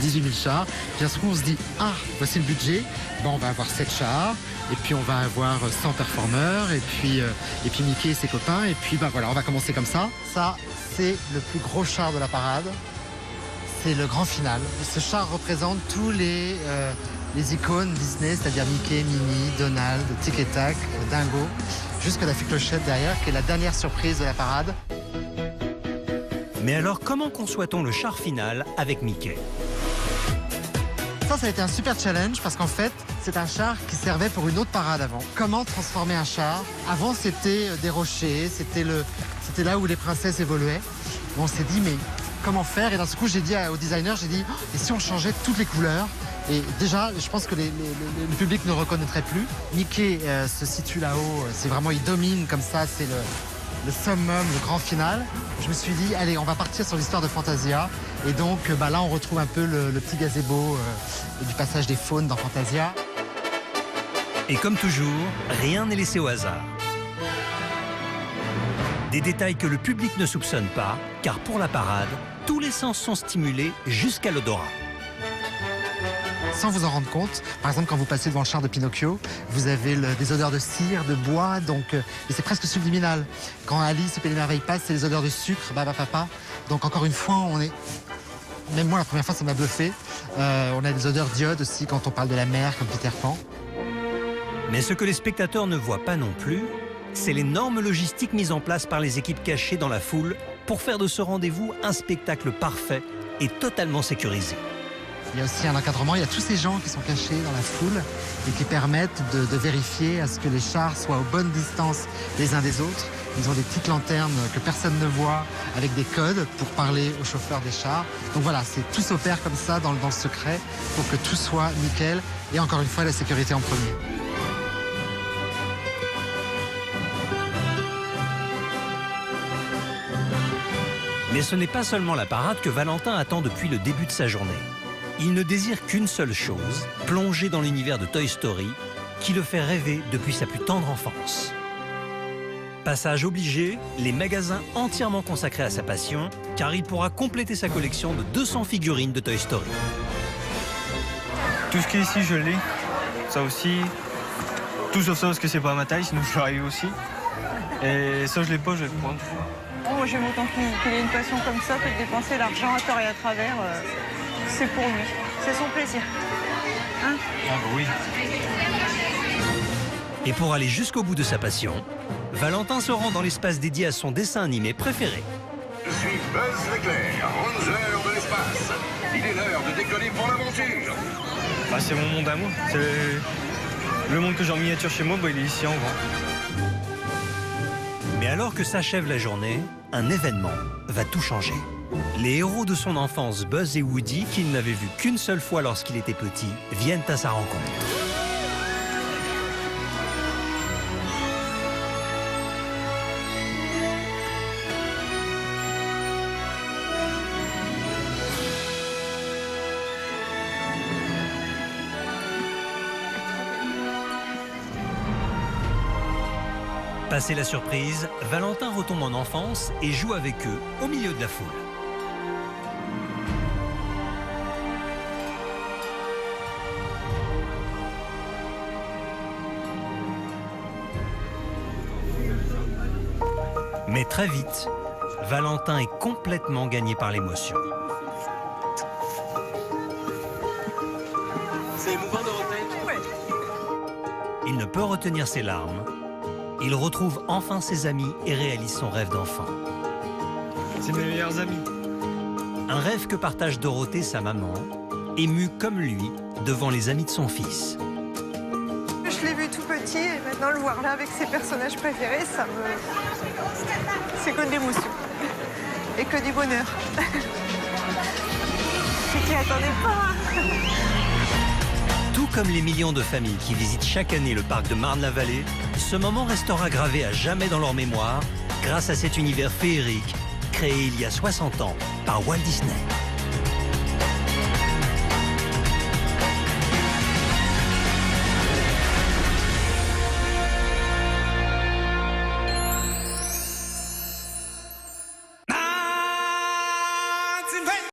18 000 chars. Puis à ce coup, on se dit, ah, voici le budget, bon, on va avoir 7 chars, Et puis on va avoir 100 performeurs, et puis Mickey et ses copains. Et puis voilà, on va commencer comme ça. Ça, c'est le plus gros char de la parade. C'est le grand final. Ce char représente tous les icônes Disney, c'est-à-dire Mickey, Minnie, Donald, Tic et Tac, Dingo, jusqu'à la fée Clochette derrière, qui est la dernière surprise de la parade. Mais alors, comment conçoit-on le char final avec Mickey? Ça a été un super challenge parce qu'en fait, c'est un char qui servait pour une autre parade avant. Comment transformer un char? Avant, c'était des rochers, c'était là où les princesses évoluaient. On s'est dit, mais comment faire? Et d'un coup, j'ai dit au designer, oh, et si on changeait toutes les couleurs? Et déjà, je pense que le public ne reconnaîtrait plus. Mickey se situe là-haut, c'est vraiment, il domine comme ça, c'est le summum, le grand final. Je me suis dit, allez, on va partir sur l'histoire de Fantasia. Et donc là, on retrouve un peu le petit gazebo du passage des faunes dans Fantasia. Et comme toujours, rien n'est laissé au hasard. Des détails que le public ne soupçonne pas, car pour la parade, tous les sens sont stimulés jusqu'à l'odorat. Sans vous en rendre compte, par exemple quand vous passez devant le char de Pinocchio, vous avez des odeurs de cire, de bois, et c'est presque subliminal. Quand Alice au Pays des Merveilles passe, c'est les odeurs de sucre, baba papa. Donc encore une fois, même moi la première fois ça m'a bluffé. On a des odeurs d'iode aussi quand on parle de la mer comme Peter Pan. Mais ce que les spectateurs ne voient pas non plus, c'est l'énorme logistique mise en place par les équipes cachées dans la foule pour faire de ce rendez-vous un spectacle parfait et totalement sécurisé. Il y a aussi un encadrement, il y a tous ces gens qui sont cachés dans la foule et qui permettent de vérifier à ce que les chars soient aux bonnes distances les uns des autres. Ils ont des petites lanternes que personne ne voit avec des codes pour parler aux chauffeurs des chars. Donc voilà, tout s'opère comme ça dans le secret pour que tout soit nickel. Et encore une fois, la sécurité en premier. Mais ce n'est pas seulement la parade que Valentin attend depuis le début de sa journée. Il ne désire qu'une seule chose, plonger dans l'univers de Toy Story, qui le fait rêver depuis sa plus tendre enfance. Passage obligé, les magasins entièrement consacrés à sa passion, car il pourra compléter sa collection de 200 figurines de Toy Story. Tout ce qui est ici, je l'ai. Ça aussi. Tout sauf ça parce que c'est pas à ma taille, sinon je l'aurais eu aussi. Et ça, je l'ai pas, je vais le prendre. Moi, j'aime autant qu'il ait une passion comme ça que de dépenser l'argent à tort et à travers. C'est pour lui. C'est son plaisir. Hein? Ah bah oui. Et pour aller jusqu'au bout de sa passion, Valentin se rend dans l'espace dédié à son dessin animé préféré. Je suis Buzz l'éclair, ranger de l'espace. Il est l'heure de décoller pour l'aventure. Bah, c'est mon monde à moi. C'est le monde que j'ai en miniature chez moi, bah, il est ici en grand. Mais alors que s'achève la journée, un événement va tout changer. Les héros de son enfance, Buzz et Woody, qu'il n'avait vu qu'une seule fois lorsqu'il était petit, viennent à sa rencontre. Passé la surprise, Valentin retombe en enfance et joue avec eux au milieu de la foule. Mais très vite, Valentin est complètement gagné par l'émotion. C'est émouvant de retenir. Il ne peut retenir ses larmes. Il retrouve enfin ses amis et réalise son rêve d'enfant. C'est mes meilleurs amis. Un rêve que partage Dorothée, sa maman, émue comme lui devant les amis de son fils. Je l'ai vu tout petit et maintenant le voir là avec ses personnages préférés, c'est que de l'émotion et que du bonheur. Je t'y attendais pas. Tout comme les millions de familles qui visitent chaque année le parc de Marne-la-Vallée, ce moment restera gravé à jamais dans leur mémoire grâce à cet univers féerique créé il y a 60 ans par Walt Disney.